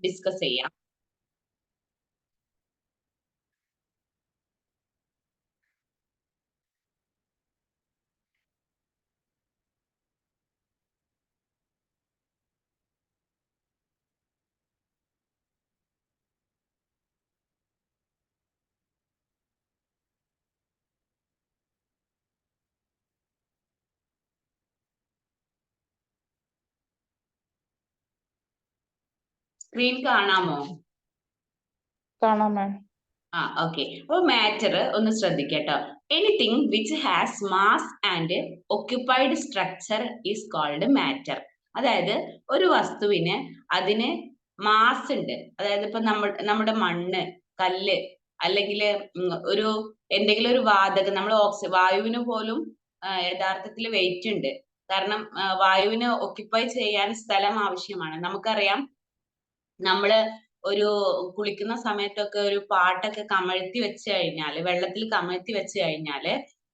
Discuss ചെയ്യാം. Screen കാണാമോ? കാണാം മാം. ഓക്കെ. അപ്പൊ മാറ്റർ ഒന്ന് ശ്രദ്ധിക്കട്ടോ. Anything which has mass and occupied structure is called matter. അതായത് ഒരു വസ്തുവിന് അതിന് മാസ് ഉണ്ട്. അതായത് ഇപ്പൊ നമ്മുടെ മണ്ണ്, കല്ല്, അല്ലെങ്കിൽ ഒരു എന്തെങ്കിലും ഒരു വാതകം, നമ്മൾ വായുവിന് പോലും യഥാർത്ഥത്തിൽ വെയിറ്റ് ഉണ്ട്. കാരണം വായുവിന് ഒക്യുപ്പൈ ചെയ്യാൻ സ്ഥലം ആവശ്യമാണ്. നമുക്കറിയാം, നമ്മള് ഒരു കുളിക്കുന്ന സമയത്തൊക്കെ ഒരു പാട്ടൊക്കെ കമഴ്ത്തി വെച്ച് കഴിഞ്ഞാല്, വെള്ളത്തിൽ കമഴ്ത്തി വെച്ച് കഴിഞ്ഞാല്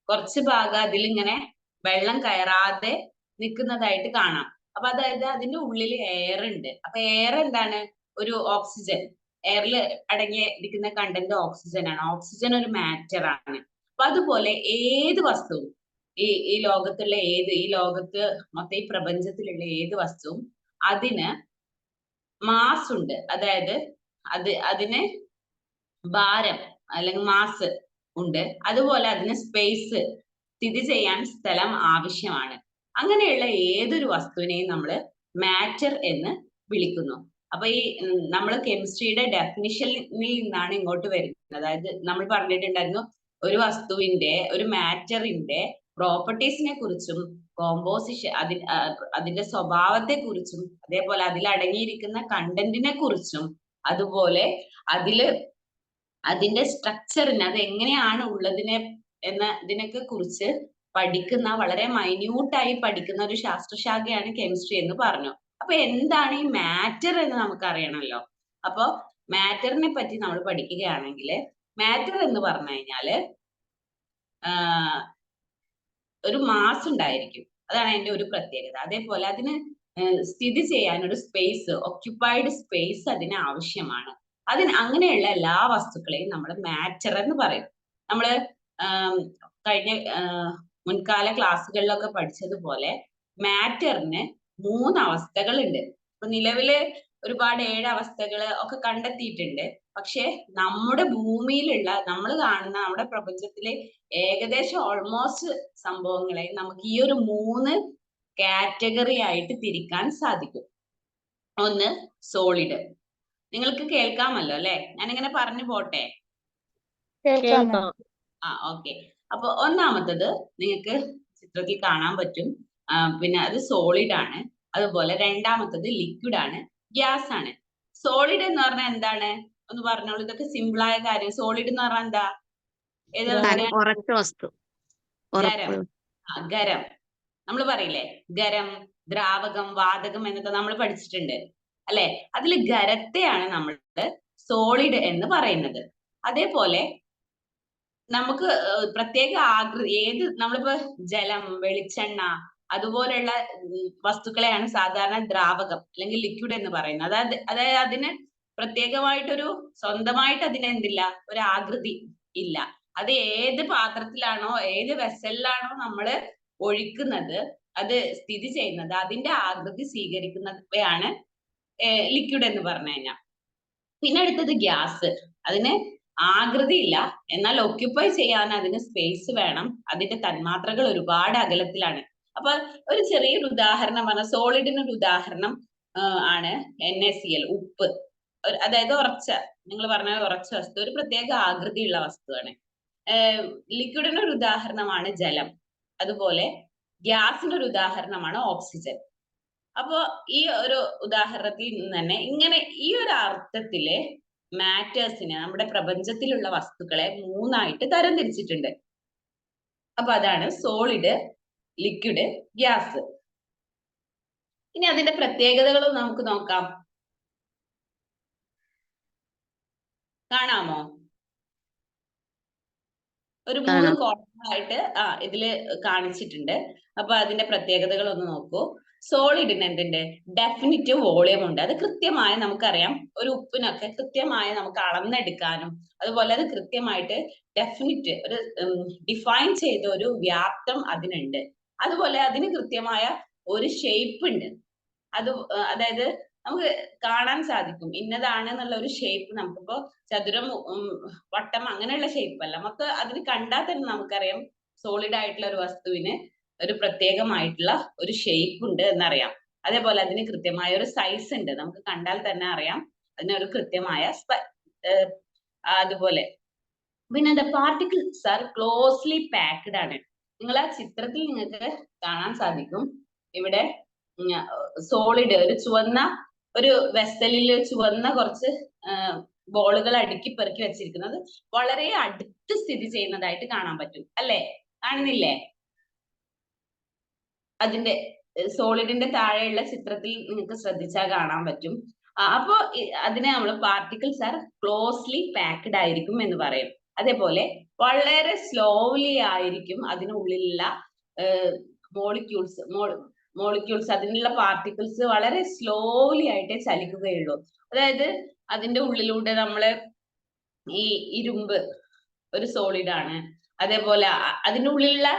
കുറച്ച് ഭാഗം അതിലിങ്ങനെ വെള്ളം കയറാതെ നിൽക്കുന്നതായിട്ട് കാണാം. അപ്പൊ അതായത് അതിന്റെ ഉള്ളിൽ എയർ ഉണ്ട്. അപ്പൊ എയർ എന്താണ്? ഒരു ഓക്സിജൻ. എയറിൽ അടങ്ങിയിരിക്കുന്ന കണ്ടന്റ് ഓക്സിജൻ ആണ്. ഓക്സിജൻ ഒരു മാറ്റർ ആണ്. അപ്പൊ അതുപോലെ ഏത് വസ്തുവും, ഈ ലോകത്തുള്ള ഈ ലോകത്ത് മൊത്തം ഈ പ്രപഞ്ചത്തിലുള്ള ഏത് വസ്തുവും അതിന് മാസ് ഉണ്ട്. അതായത് അതിന് ഭാരം അല്ലെങ്കിൽ മാസ് ഉണ്ട്. അതുപോലെ അതിന് സ്പേസ്, സ്ഥിതി ചെയ്യാൻ സ്ഥലം ആവശ്യമാണ്. അങ്ങനെയുള്ള ഏതൊരു വസ്തുവിനെയും നമ്മൾ മാറ്റർ എന്ന് വിളിക്കുന്നു. അപ്പൊ ഈ നമ്മൾ കെമിസ്ട്രിയുടെ ഡെഫിനിഷനിൽ നിന്നാണ് ഇങ്ങോട്ട് വരുന്നത്. അതായത് നമ്മൾ പറഞ്ഞിട്ടുണ്ടായിരുന്നു, ഒരു വസ്തുവിന്റെ, ഒരു മാറ്ററിന്റെ പ്രോപ്പർട്ടീസിനെ കുറിച്ചും കോമ്പോസിഷൻ, അതിന്റെ സ്വഭാവത്തെ കുറിച്ചും, അതേപോലെ അതിൽ അടങ്ങിയിരിക്കുന്ന കണ്ടന്റിനെ കുറിച്ചും, അതുപോലെ അതിന്റെ സ്ട്രക്ചറിന്, അത് എങ്ങനെയാണ് ഉള്ളതിനെ ഇതിനൊക്കെ കുറിച്ച് പഠിക്കുന്ന, വളരെ മൈന്യൂട്ടായി പഠിക്കുന്ന ഒരു ശാസ്ത്രശാഖയാണ് കെമിസ്ട്രി എന്ന് പറഞ്ഞു. അപ്പൊ എന്താണ് ഈ മാറ്റർ എന്ന് നമുക്ക് അറിയണമല്ലോ. അപ്പൊ മാറ്ററിനെ പറ്റി നമ്മൾ പഠിക്കുകയാണെങ്കിൽ, മാറ്റർ എന്ന് പറഞ്ഞു കഴിഞ്ഞാല് ഒരു മാസ് ഉണ്ടായിരിക്കും. അതാണ് അതിന്റെ ഒരു പ്രത്യേകത. അതേപോലെ അതിന് സ്ഥിതി ചെയ്യാൻ ഒരു സ്പേസ്, ഒക്യുപ്പൈഡ് സ്പേസ് അതിന് ആവശ്യമാണ്. അങ്ങനെയുള്ള എല്ലാ വസ്തുക്കളെയും നമ്മൾ മാറ്റർ എന്ന് പറയും. നമ്മള് കഴിഞ്ഞ മുൻകാല ക്ലാസ്സുകളിലൊക്കെ പഠിച്ചതുപോലെ മാറ്ററിന് 3 അവസ്ഥകളുണ്ട്. ഇപ്പൊ നിലവില് ഒരുപാട് 7 അവസ്ഥകൾ ഒക്കെ കണ്ടെത്തിയിട്ടുണ്ട്. പക്ഷെ നമ്മുടെ ഭൂമിയിലുള്ള, നമ്മൾ കാണുന്ന നമ്മുടെ പ്രപഞ്ചത്തിലെ ഏകദേശം ഓൾമോസ്റ്റ് സംഭവങ്ങളെ നമുക്ക് ഈ ഒരു 3 കാറ്റഗറി ആയിട്ട് തിരിക്കാൻ സാധിക്കും. ഒന്ന് സോളിഡ്. നിങ്ങൾക്ക് കേൾക്കാമല്ലോ അല്ലെ? ഞാനിങ്ങനെ പറഞ്ഞു പോട്ടെ? ഓക്കെ. അപ്പൊ ഒന്നാമത്തത് നിങ്ങൾക്ക് ചിത്രത്തിൽ കാണാൻ പറ്റും. പിന്നെ അത് സോളിഡ് ആണ്. അതുപോലെ രണ്ടാമത്തത് ലിക്വിഡ് ആണ്, ഗ്യാസ് ആണ്. സോളിഡ് എന്ന് പറഞ്ഞാൽ എന്താണ്? ഒന്ന് പറഞ്ഞോളൂ. ഇതൊക്കെ സിമ്പിൾ ആയ കാര്യം. സോളിഡ് എന്ന് പറഞ്ഞാൽ എന്താ? ഗരം. നമ്മൾ പറയില്ലേ ഗരം, ദ്രാവകം, വാതകം എന്നൊക്കെ നമ്മൾ പഠിച്ചിട്ടുണ്ട് അല്ലെ? അതിൽ ഖരത്തെയാണ് നമ്മൾ സോളിഡ് എന്ന് പറയുന്നത്. അതേപോലെ നമുക്ക് പ്രത്യേക ആകൃതി, നമ്മളിപ്പോ ജലം, വെളിച്ചെണ്ണ, അതുപോലെയുള്ള വസ്തുക്കളെയാണ് സാധാരണ ദ്രാവകം അല്ലെങ്കിൽ ലിക്വിഡ് എന്ന് പറയുന്നത്. അതായത് അതിന് പ്രത്യേകമായിട്ടൊരു, സ്വന്തമായിട്ട് അതിന് എന്തില്ല, ഒരു ആകൃതി ഇല്ല. അത് ഏത് പാത്രത്തിലാണോ, ഏത് വെസലിലാണോ നമ്മൾ ഒഴിക്കുന്നത്, അത് സ്ഥിതി ചെയ്യുന്നത്, അതിന്റെ ആകൃതി സ്വീകരിക്കുന്നവയാണ് ലിക്വിഡ് എന്ന് പറഞ്ഞു കഴിഞ്ഞാൽ. പിന്നെ അടുത്തത് ഗ്യാസ്. അതിന് ആകൃതി ഇല്ല, എന്നാൽ ഒക്യുപ്പൈ ചെയ്യാൻ അതിന് സ്പേസ് വേണം. അതിന്റെ തന്മാത്രകൾ ഒരുപാട് അകലത്തിലാണ്. അപ്പൊ ഒരു ചെറിയൊരു ഉദാഹരണം പറഞ്ഞാൽ, സോളിഡിന് ഒരു ഉദാഹരണം ആണ് NaCl, ഉപ്പ്. അതായത് നിങ്ങൾ പറഞ്ഞ ഉറച്ച വസ്തു, ഒരു പ്രത്യേക ആകൃതിയുള്ള വസ്തുവാണ്. ലിക്വിഡിന് ഒരു ഉദാഹരണമാണ് ജലം. അതുപോലെ ഗ്യാസിന്റെ ഒരു ഉദാഹരണമാണ് ഓക്സിജൻ. അപ്പോ ഈ ഒരു ഉദാഹരണത്തിൽ നിന്ന് തന്നെ ഇങ്ങനെ ഈ ഒരു അർത്ഥത്തില് മാറ്റേഴ്സിനെ, നമ്മുടെ പ്രപഞ്ചത്തിലുള്ള വസ്തുക്കളെ 3 ആയിട്ട് തരംതിരിച്ചിട്ടുണ്ട്. അപ്പൊ അതാണ് സോളിഡ്, ലിക്വിഡ്, ഗ്യാസ്. ഇനി അതിന്റെ പ്രത്യേകതകളും നമുക്ക് നോക്കാം. കാണാമോ? ഒരു 3 കോളമായിട്ട് ഇതില് കാണിച്ചിട്ടുണ്ട്. അപ്പൊ അതിന്റെ പ്രത്യേകതകൾ ഒന്ന് നോക്കൂ. സോളിഡിന് എന്തുണ്ട്? ഡെഫിനിറ്റ് വോളിയം ഉണ്ട്. അത് കൃത്യമായി നമുക്കറിയാം. ഒരു ഉപ്പിനൊക്കെ കൃത്യമായി നമുക്ക് അളന്നെടുക്കാനും അതുപോലെ അത് കൃത്യമായിട്ട് ഡെഫിനിറ്റ് ഒരു ഡിഫൈൻ ചെയ്ത ഒരു വ്യാപ്തം അതിനുണ്ട്. അതുപോലെ അതിന് കൃത്യമായ ഒരു ഷേപ്പ് ഉണ്ട്. അത് അതായത് നമുക്ക് കാണാൻ സാധിക്കും ഇന്നതാണ് എന്നുള്ള ഒരു ഷേപ്പ്. നമുക്കിപ്പോ ചതുരം, വട്ടം അങ്ങനെയുള്ള ഷേപ്പ് അല്ല, നമുക്ക് അതിന് കണ്ടാൽ തന്നെ നമുക്കറിയാം സോളിഡ് ആയിട്ടുള്ള ഒരു വസ്തുവിന് ഒരു പ്രത്യേകമായിട്ടുള്ള ഒരു ഷേപ്പ് ഉണ്ട് എന്നറിയാം. അതേപോലെ അതിന് കൃത്യമായ ഒരു സൈസ് ഉണ്ട്, നമുക്ക് കണ്ടാൽ തന്നെ അറിയാം അതിനൊരു കൃത്യമായ അതുപോലെ പിന്നെ the particles R closely packed ആണ്. നിങ്ങൾ ആ ചിത്രത്തിൽ നിങ്ങൾക്ക് കാണാൻ സാധിക്കും. ഇവിടെ സോളിഡ് ഒരു ചുവന്ന ഒരു വെസലിൽ ചുവന്ന കുറച്ച് ബോളുകൾ അടുക്കി പെറുക്കി വെച്ചിരിക്കുന്നത് വളരെ അടുത്ത് സ്ഥിതി ചെയ്യുന്നതായിട്ട് കാണാൻ പറ്റും അല്ലേ? കാണുന്നില്ലേ? അതിന്റെ സോളിഡിന്റെ താഴെയുള്ള ചിത്രത്തിൽ നിങ്ങൾക്ക് ശ്രദ്ധിച്ചാൽ കാണാൻ പറ്റും. അപ്പോ അതിനെ നമ്മൾ പാർട്ടിക്കിൾസ് ആർ ക്ലോസ്ലി പാക്ഡ് ആയിരിക്കും എന്ന് പറയും. അതേപോലെ വളരെ സ്ലോലി ആയിരിക്കും അതിനുള്ളിലുള്ള മോളിക്യൂൾസ് അതിനുള്ള പാർട്ടിക്കിൾസ് വളരെ സ്ലോലി ആയിട്ടേ ചലിക്കുകയുള്ളൂ. അതായത് അതിന്റെ ഉള്ളിലൂടെ നമ്മള് ഈ ഇരുമ്പ് ഒരു സോളിഡ് ആണ്, അതേപോലെ അതിന്റെ ഉള്ളിലുള്ള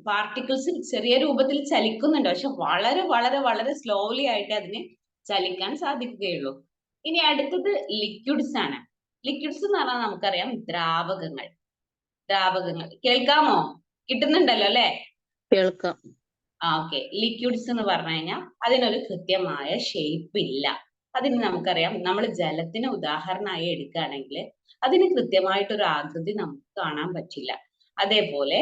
പാർട്ടിക്കിൾസ് ചെറിയ രൂപത്തിൽ ചലിക്കുന്നുണ്ട്, പക്ഷെ വളരെ വളരെ വളരെ സ്ലോലി ആയിട്ട് അതിന് ചലിക്കാൻ സാധിക്കുകയുള്ളൂ. ഇനി അടുത്തത് ലിക്വിഡ്സ് ആണ്. ലിക്വിഡ്സ് എന്ന് പറഞ്ഞാൽ നമുക്കറിയാം ദ്രാവകങ്ങൾ. കേൾക്കാമോ? കിട്ടുന്നുണ്ടല്ലോ അല്ലെ? കേൾക്കാം. ഓക്കെ. ലിക്വിഡ്സ് എന്ന് പറഞ്ഞു കഴിഞ്ഞാൽ അതിനൊരു കൃത്യമായ ഷേപ്പ് ഇല്ല. അതിന് നമുക്കറിയാം, നമ്മൾ ജലത്തിന് ഉദാഹരണമായി എടുക്കുകയാണെങ്കിൽ അതിന് കൃത്യമായിട്ടൊരു ആകൃതി നമുക്ക് കാണാൻ പറ്റില്ല. അതേപോലെ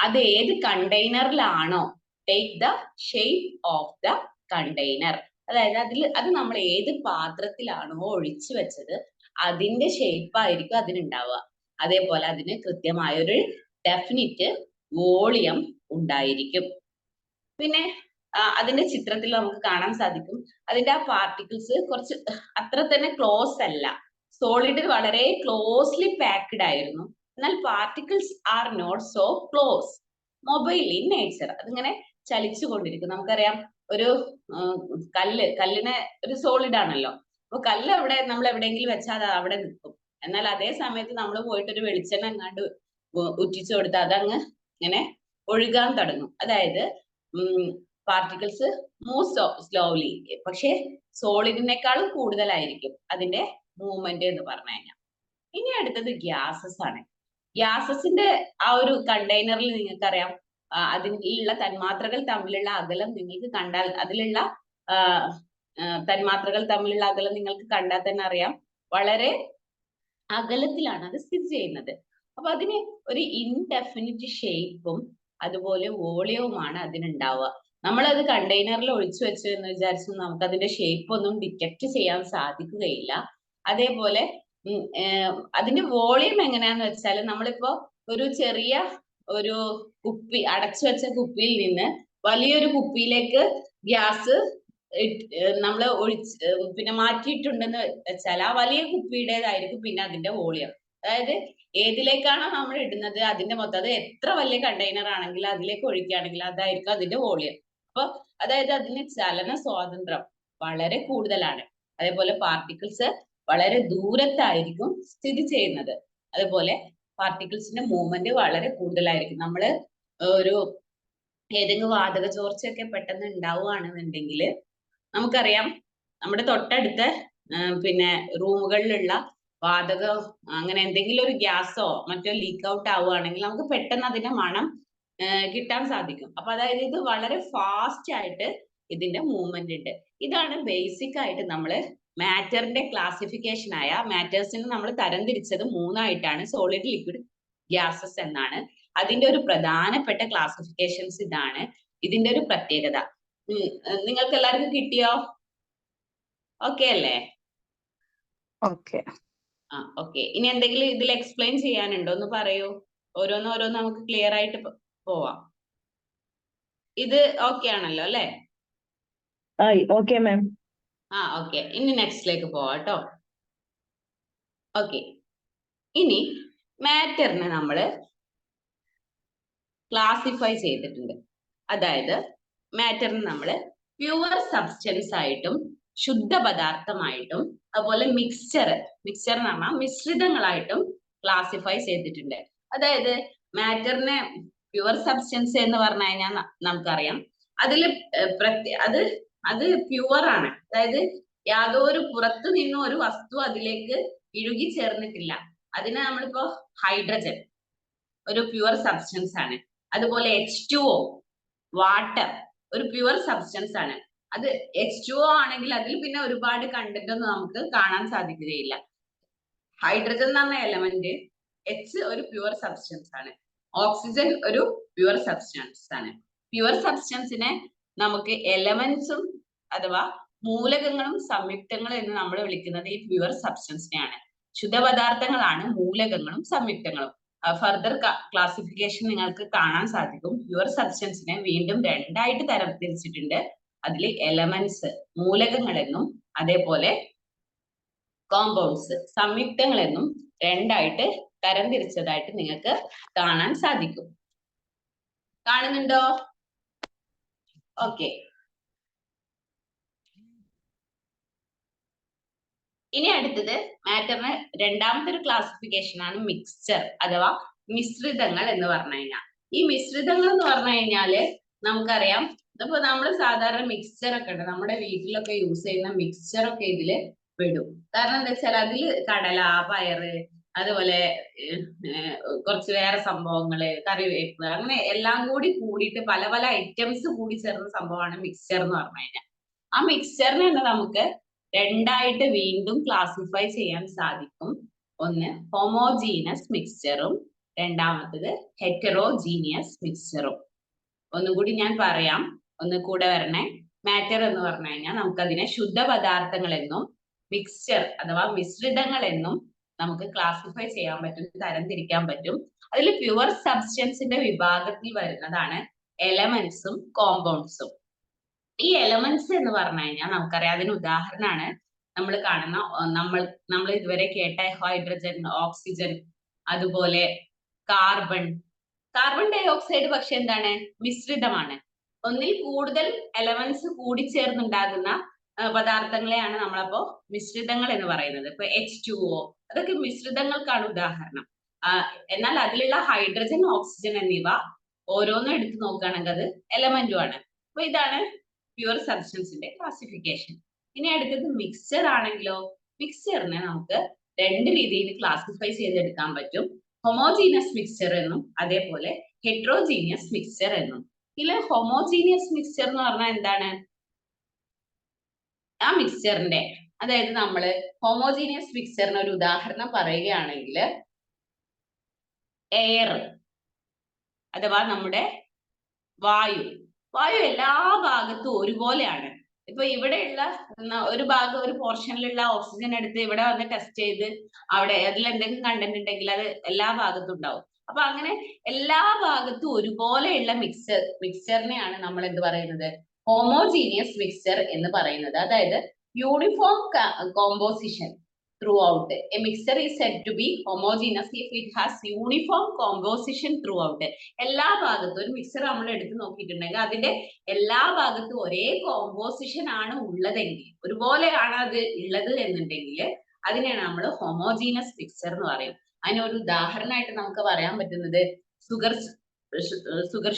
അത് ഏത് കണ്ടെയ്നറിലാണോ, take the shape of the container. അതായത് അത് നമ്മൾ ഏത് പാത്രത്തിലാണോ ഒഴിച്ചു വെച്ചത് അതിന്റെ ഷേപ്പ് ആയിരിക്കും അതിനുണ്ടാവുക. അതേപോലെ അതിന് കൃത്യമായൊരു ഡെഫിനിറ്റ് വോളിയം ഉണ്ടായിരിക്കും. പിന്നെ അതിന്റെ ചിത്രത്തിൽ നമുക്ക് കാണാൻ സാധിക്കും അതിന്റെ ആ പാർട്ടിക്കിൾസ് കുറച്ച് അത്ര തന്നെ ക്ലോസ് അല്ല. സോളിഡ് വളരെ ക്ലോസ്ലി പാക്ഡ് ആയിരുന്നു, എന്നാൽ particles are not so close mobile in nature. അതിങ്ങനെ ചലിച്ചു കൊണ്ടിരിക്കും. നമുക്കറിയാം ഒരു കല്ലിനെ ഒരു സോളിഡ് ആണല്ലോ, അപ്പൊ കല്ല് അവിടെ നമ്മൾ എവിടെയെങ്കിലും വെച്ചാൽ അത് അവിടെ നിൽക്കും. എന്നാൽ അതേ സമയത്ത് നമ്മൾ പോയിട്ട് ഒരു വെളിച്ചെണ്ണ എങ്ങാണ്ട് ഉറ്റിച്ചു കൊടുത്താൽ അതങ്ങ് ഇങ്ങനെ ഒഴുകാൻ തുടങ്ങും. അതായത് പാർട്ടിക്കിൾസ് മൂവ് സ്ലോലി. പക്ഷെ സോളിഡിനേക്കാളും കൂടുതലായിരിക്കും അതിന്റെ മൂവ്മെന്റ് എന്ന് പറഞ്ഞു കഴിഞ്ഞാൽ. ഇനി അടുത്തത് ഗ്യാസസ് ആണ്. ഗ്യാസസിന്റെ ആ ഒരു കണ്ടെയ്നറിൽ നിങ്ങൾക്കറിയാം അതിലുള്ള തന്മാത്രകൾ തമ്മിലുള്ള അകലം നിങ്ങൾക്ക് കണ്ടാൽ, അതിലുള്ള തന്മാത്രകൾ തമ്മിലുള്ള അകലം നിങ്ങൾക്ക് കണ്ടാൽ തന്നെ അറിയാം വളരെ അകലത്തിലാണ് അത് സ്ഥിതി ചെയ്യുന്നത്. അപ്പൊ അതിന് ഒരു ഇൻഡെഫിനിറ്റ് ഷേപ്പും അതുപോലെ വോളിയവുമാണ് അതിനുണ്ടാവുക. നമ്മളത് കണ്ടെയ്നറിൽ ഒഴിച്ചു വെച്ചു എന്ന് വിചാരിച്ചു നമുക്ക് അതിന്റെ ഷേപ്പ് ഒന്നും ഡിറ്റക്ട് ചെയ്യാൻ സാധിക്കുകയില്ല. അതേപോലെ അതിന്റെ വോളിയം എങ്ങനെയാന്ന് വെച്ചാൽ നമ്മളിപ്പോ ഒരു ചെറിയ ഒരു കുപ്പി, അടച്ചു വെച്ച കുപ്പിയിൽ നിന്ന് വലിയൊരു കുപ്പിയിലേക്ക് ഗ്യാസ് നമ്മൾ പിന്നെ മാറ്റിയിട്ടുണ്ടെന്ന് വെച്ചാൽ ആ വലിയ കുപ്പിയുടേതായിരിക്കും പിന്നെ അതിന്റെ വോളിയം. അതായത് ഏതിലേക്കാണോ നമ്മൾ ഇടുന്നത് അതിന്റെ മൊത്തം, അത് എത്ര വലിയ കണ്ടെയ്നർ ആണെങ്കിലും അതിലേക്ക് ഒഴിക്കുകയാണെങ്കിൽ അതായിരിക്കും അതിന്റെ വോളിയം. അപ്പൊ അതായത് അതിന് ചലന സ്വാതന്ത്ര്യം വളരെ കൂടുതലാണ്. അതേപോലെ പാർട്ടിക്കിൾസ് വളരെ ദൂരത്തായിരിക്കും സ്ഥിതി ചെയ്യുന്നത്. അതുപോലെ പാർട്ടിക്കിൾസിന്റെ മൂവ്മെന്റ് വളരെ കൂടുതലായിരിക്കും. നമ്മള് ഒരു ഏതെങ്കിലും വാതക ചോർച്ചയൊക്കെ പെട്ടെന്ന് ഉണ്ടാവുകയാണെന്നുണ്ടെങ്കിൽ നമുക്കറിയാം നമ്മുടെ തൊട്ടടുത്ത പിന്നെ റൂമുകളിലുള്ള വാതകം അങ്ങനെ എന്തെങ്കിലും ഒരു ഗ്യാസോ മറ്റോ ലീക്ക് ഔട്ട് ആവുകയാണെങ്കിൽ നമുക്ക് പെട്ടെന്ന് അതിന്റെ മണം കിട്ടാൻ സാധിക്കും. അപ്പൊ അതായത് ഇത് വളരെ ഫാസ്റ്റ് ആയിട്ട് ഇതിന്റെ മൂവ്മെന്റ് ഉണ്ട്. ഇതാണ് ബേസിക് ആയിട്ട് നമ്മള് മാറ്ററിന്റെ ക്ലാസിഫിക്കേഷൻ ആയ മാറ്റേഴ്സിനെ നമ്മൾ തരംതിരിച്ചത് മൂന്നായിട്ടാണ്, സോളിഡ്, ലിക്വിഡ്, ഗ്യാസസ് എന്നാണ്. അതിന്റെ ഒരു പ്രധാനപ്പെട്ട ക്ലാസിഫിക്കേഷൻസ് ഇതാണ്. ഇതിന്റെ ഒരു പ്രത്യേകത നിങ്ങൾക്ക് എല്ലാവർക്കും കിട്ടിയോ? ഓക്കെ അല്ലേ? ഓക്കെ. ഓക്കെ. ഇനി എന്തെങ്കിലും ഇതിൽ എക്സ്പ്ലെയിൻ ചെയ്യാനുണ്ടോ എന്ന് പറയൂ. ഓരോന്ന് നമുക്ക് ക്ലിയർ ആയിട്ട് പോവാം. ഇത് ഓക്കെ ആണല്ലോ അല്ലെ? Okay ma'am. ഓക്കെ. ഇനി നെക്സ്റ്റിലേക്ക് പോവാം കേട്ടോ. ഓക്കെ. ഇനി മാറ്ററിനെ നമ്മൾ ക്ലാസിഫൈ ചെയ്തിട്ടുണ്ട്. അതായത് മാറ്ററിന് നമ്മൾ പ്യുവർ സബ്സ്റ്റൻസ് ആയിട്ടും ശുദ്ധ പദാർത്ഥമായിട്ടും അതുപോലെ മിക്സ്ചർ എന്ന് പറഞ്ഞാൽ മിശ്രിതങ്ങളായിട്ടും ക്ലാസിഫൈ ചെയ്തിട്ടുണ്ട്. അതായത് മാറ്ററിനെ പ്യുവർ സബ്സ്റ്റൻസ് എന്ന് പറഞ്ഞു കഴിഞ്ഞാൽ നമുക്കറിയാം അതില് അത് പ്യുവർ ആണ്. അതായത് യാതൊരു പുറത്തു നിന്നും ഒരു വസ്തു അതിലേക്ക് ഇഴുകി ചേർന്നിട്ടില്ല. അതിന് നമ്മളിപ്പോ ഹൈഡ്രജൻ ഒരു പ്യുവർ സബ്സ്റ്റൻസ് ആണ്. അതുപോലെ H2O വാട്ടർ ഒരു പ്യുവർ സബ്സ്റ്റൻസ് ആണ്. അത് H2O ആണെങ്കിൽ അതിൽ പിന്നെ ഒരുപാട് കണ്ടന്റ് ഒന്നും നമുക്ക് കാണാൻ സാധിക്കുകയില്ല. ഹൈഡ്രജൻ എന്ന് പറഞ്ഞ എലമെന്റ് എച്ച് ഒരു പ്യുവർ സബ്സ്റ്റൻസ് ആണ്. ഓക്സിജൻ ഒരു പ്യുവർ സബ്സ്റ്റൻസ് ആണ്. പ്യുവർ സബ്സ്റ്റൻസിനെ നമുക്ക് എലമെന്റ്സും അഥവാ മൂലകങ്ങളും സംയുക്തങ്ങളും എന്ന് നമ്മൾ വിളിക്കുന്നത് ഈ പ്യുവർ സബ്സ്റ്റൻസിനെയാണ്. ശുദ്ധപദാർത്ഥങ്ങളാണ് മൂലകങ്ങളും സംയുക്തങ്ങളും. ഫർദർ ക്ലാസിഫിക്കേഷൻ നിങ്ങൾക്ക് കാണാൻ സാധിക്കും. പ്യുവർ സബ്സ്റ്റൻസിനെ വീണ്ടും രണ്ടായിട്ട് തരംതിരിച്ചിട്ടുണ്ട്. അതിൽ എലമെന്റ്സ് മൂലകങ്ങൾ എന്നും അതേപോലെ കോമ്പൗണ്ട്സ് സംയുക്തങ്ങൾ എന്നും രണ്ടായിട്ട് തരംതിരിച്ചതായിട്ട് നിങ്ങൾക്ക് കാണാൻ സാധിക്കും. കാണുന്നുണ്ടോ? ഓക്കെ. ഇനി അടുത്തത് മാറ്ററിന് രണ്ടാമത്തെ ഒരു ക്ലാസിഫിക്കേഷൻ ആണ് മിക്സ്ചർ അഥവാ മിശ്രിതങ്ങൾ എന്ന് പറഞ്ഞു കഴിഞ്ഞാൽ. ഈ മിശ്രിതങ്ങൾ എന്ന് പറഞ്ഞു കഴിഞ്ഞാല് നമുക്കറിയാം ഇപ്പൊ നമ്മൾ സാധാരണ മിക്സ്ചർ ഒക്കെ ഉണ്ട്, നമ്മുടെ വീട്ടിലൊക്കെ യൂസ് ചെയ്യുന്ന മിക്സ്ചർ ഒക്കെ ഇതില് പെടും. കാരണം എന്താ വെച്ചാൽ അതിൽ കടല, പയറ്, അതുപോലെ കുറച്ച് വേറെ സംഭവങ്ങള്, കറിവേപ്പ്, അങ്ങനെ എല്ലാം കൂടി കൂടിയിട്ട് പല പല ഐറ്റംസ് കൂടി ചേർന്ന സംഭവമാണ് മിക്സ്ചർ എന്ന് പറഞ്ഞു കഴിഞ്ഞാൽ. ആ മിക്സ്ചറിനെ തന്നെ നമുക്ക് രണ്ടായിട്ട് വീണ്ടും ക്ലാസിഫൈ ചെയ്യാൻ സാധിക്കും. ഒന്ന് ഹോമോജീനസ് മിക്സ്ചറും രണ്ടാമത്തത് ഹെറ്ററോജീനിയസ് മിക്സ്ചറും. ഒന്നുകൂടി ഞാൻ പറയാം, ഒന്ന് കൂടെ വരണേ. മാറ്റർ എന്ന് പറഞ്ഞു കഴിഞ്ഞാൽ നമുക്കതിനെ ശുദ്ധ പദാർത്ഥങ്ങൾ എന്നും മിക്സ്ചർ അഥവാ മിശ്രിതങ്ങൾ എന്നും നമുക്ക് ക്ലാസിഫൈ ചെയ്യാൻ പറ്റും, തരംതിരിക്കാൻ പറ്റും. അതിൽ പ്യുവർ സബ്സ്റ്റൻസിന്റെ വിഭാഗത്തിൽ വരുന്നതാണ് എലമെന്റ്സും കോമ്പൗണ്ട്സും. ഈ എലമെന്റ്സ് എന്ന് പറഞ്ഞു കഴിഞ്ഞാൽ നമുക്കറിയാം അതിന് ഉദാഹരണമാണ് നമ്മൾ കാണുന്ന നമ്മൾ ഇതുവരെ കേട്ട ഹൈഡ്രജൻ, ഓക്സിജൻ, അതുപോലെ കാർബൺ ഡൈ ഓക്സൈഡ്. പക്ഷെ എന്താണ്? മിശ്രിതമാണ്. ഒന്നിൽ കൂടുതൽ എലമെന്റ്സ് കൂടിച്ചേർന്നുണ്ടാകുന്ന പദാർത്ഥങ്ങളെയാണ് നമ്മളപ്പോ മിശ്രിതങ്ങൾ എന്ന് പറയുന്നത്. ഇപ്പൊ H2O അതൊക്കെ മിശ്രിതങ്ങൾക്കാണ് ഉദാഹരണം. എന്നാൽ അതിലുള്ള ഹൈഡ്രജൻ, ഓക്സിജൻ എന്നിവ ഓരോന്നും എടുത്തു നോക്കുകയാണെങ്കിൽ അത് എലമെന്റും ആണ്. അപ്പൊ ഇതാണ് പ്യുവർ സബ്സ്റ്റൻസിന്റെ ക്ലാസിഫിക്കേഷൻ. ഇനി അടുത്തത് മിക്സ്ചർ ആണെങ്കിലോ, മിക്സ്ചറിനെ നമുക്ക് രണ്ട് രീതിയിൽ ക്ലാസിഫൈ ചെയ്തെടുക്കാൻ പറ്റും. ഹോമോജീനിയസ് മിക്സ്ചർ എന്നും അതേപോലെ ഹെറ്ററോജീനിയസ് മിക്സ്ചർ എന്നും. ഇതിൽ ഹോമോജീനിയസ് മിക്സ്ചർ എന്ന് പറഞ്ഞാൽ എന്താണ്? ആ മിക്സ്ചറിന്റെ, അതായത് നമ്മള് ഹോമോജീനിയസ് മിക്സ്ചറിന് ഒരു ഉദാഹരണം പറയുകയാണെങ്കിൽ എയർ അഥവാ നമ്മുടെ വായു എല്ലാ ഭാഗത്തും ഒരുപോലെയാണ്. ഇപ്പൊ ഇവിടെയുള്ള ഒരു ഭാഗം, ഒരു പോർഷനിലുള്ള ഓക്സിജൻ എടുത്ത് ഇവിടെ വന്ന് ടെസ്റ്റ് ചെയ്ത് അവിടെ അതിൽ എന്തെങ്കിലും കണ്ടന്റ് ഉണ്ടെങ്കിൽ അത് എല്ലാ ഭാഗത്തും ഉണ്ടാവും. അപ്പൊ അങ്ങനെ എല്ലാ ഭാഗത്തും ഒരുപോലെയുള്ള മിക്സ്ചറിനെയാണ് നമ്മൾ എന്ത് പറയുന്നത്? ഹോമോജീനിയസ് മിക്സ്ചർ എന്ന് പറയുന്നത്. അതായത് uniform composition throughout. A mixture is said to be homogeneous if it has uniform composition throughout. എല്ലാ ഭാഗത്തും ഒരു മിക്സർ നമ്മൾ എടുത്ത് നോക്കിയിട്ടുണ്ടെങ്കിൽ അതിന്റെ എല്ലാ ഭാഗത്തും ഒരേ കോമ്പോസിഷൻ ആണ് ഉള്ളതെങ്കിൽ, ഒരുപോലെയാണ് അത് ഉള്ളത് എന്നുണ്ടെങ്കിൽ അതിനെയാണ് നമ്മൾ ഹോമോജീനസ് മിക്സർ എന്ന് പറയും. അതിനൊരു ഉദാഹരണമായിട്ട് നമുക്ക് പറയാൻ പറ്റുന്നത് സുഗർ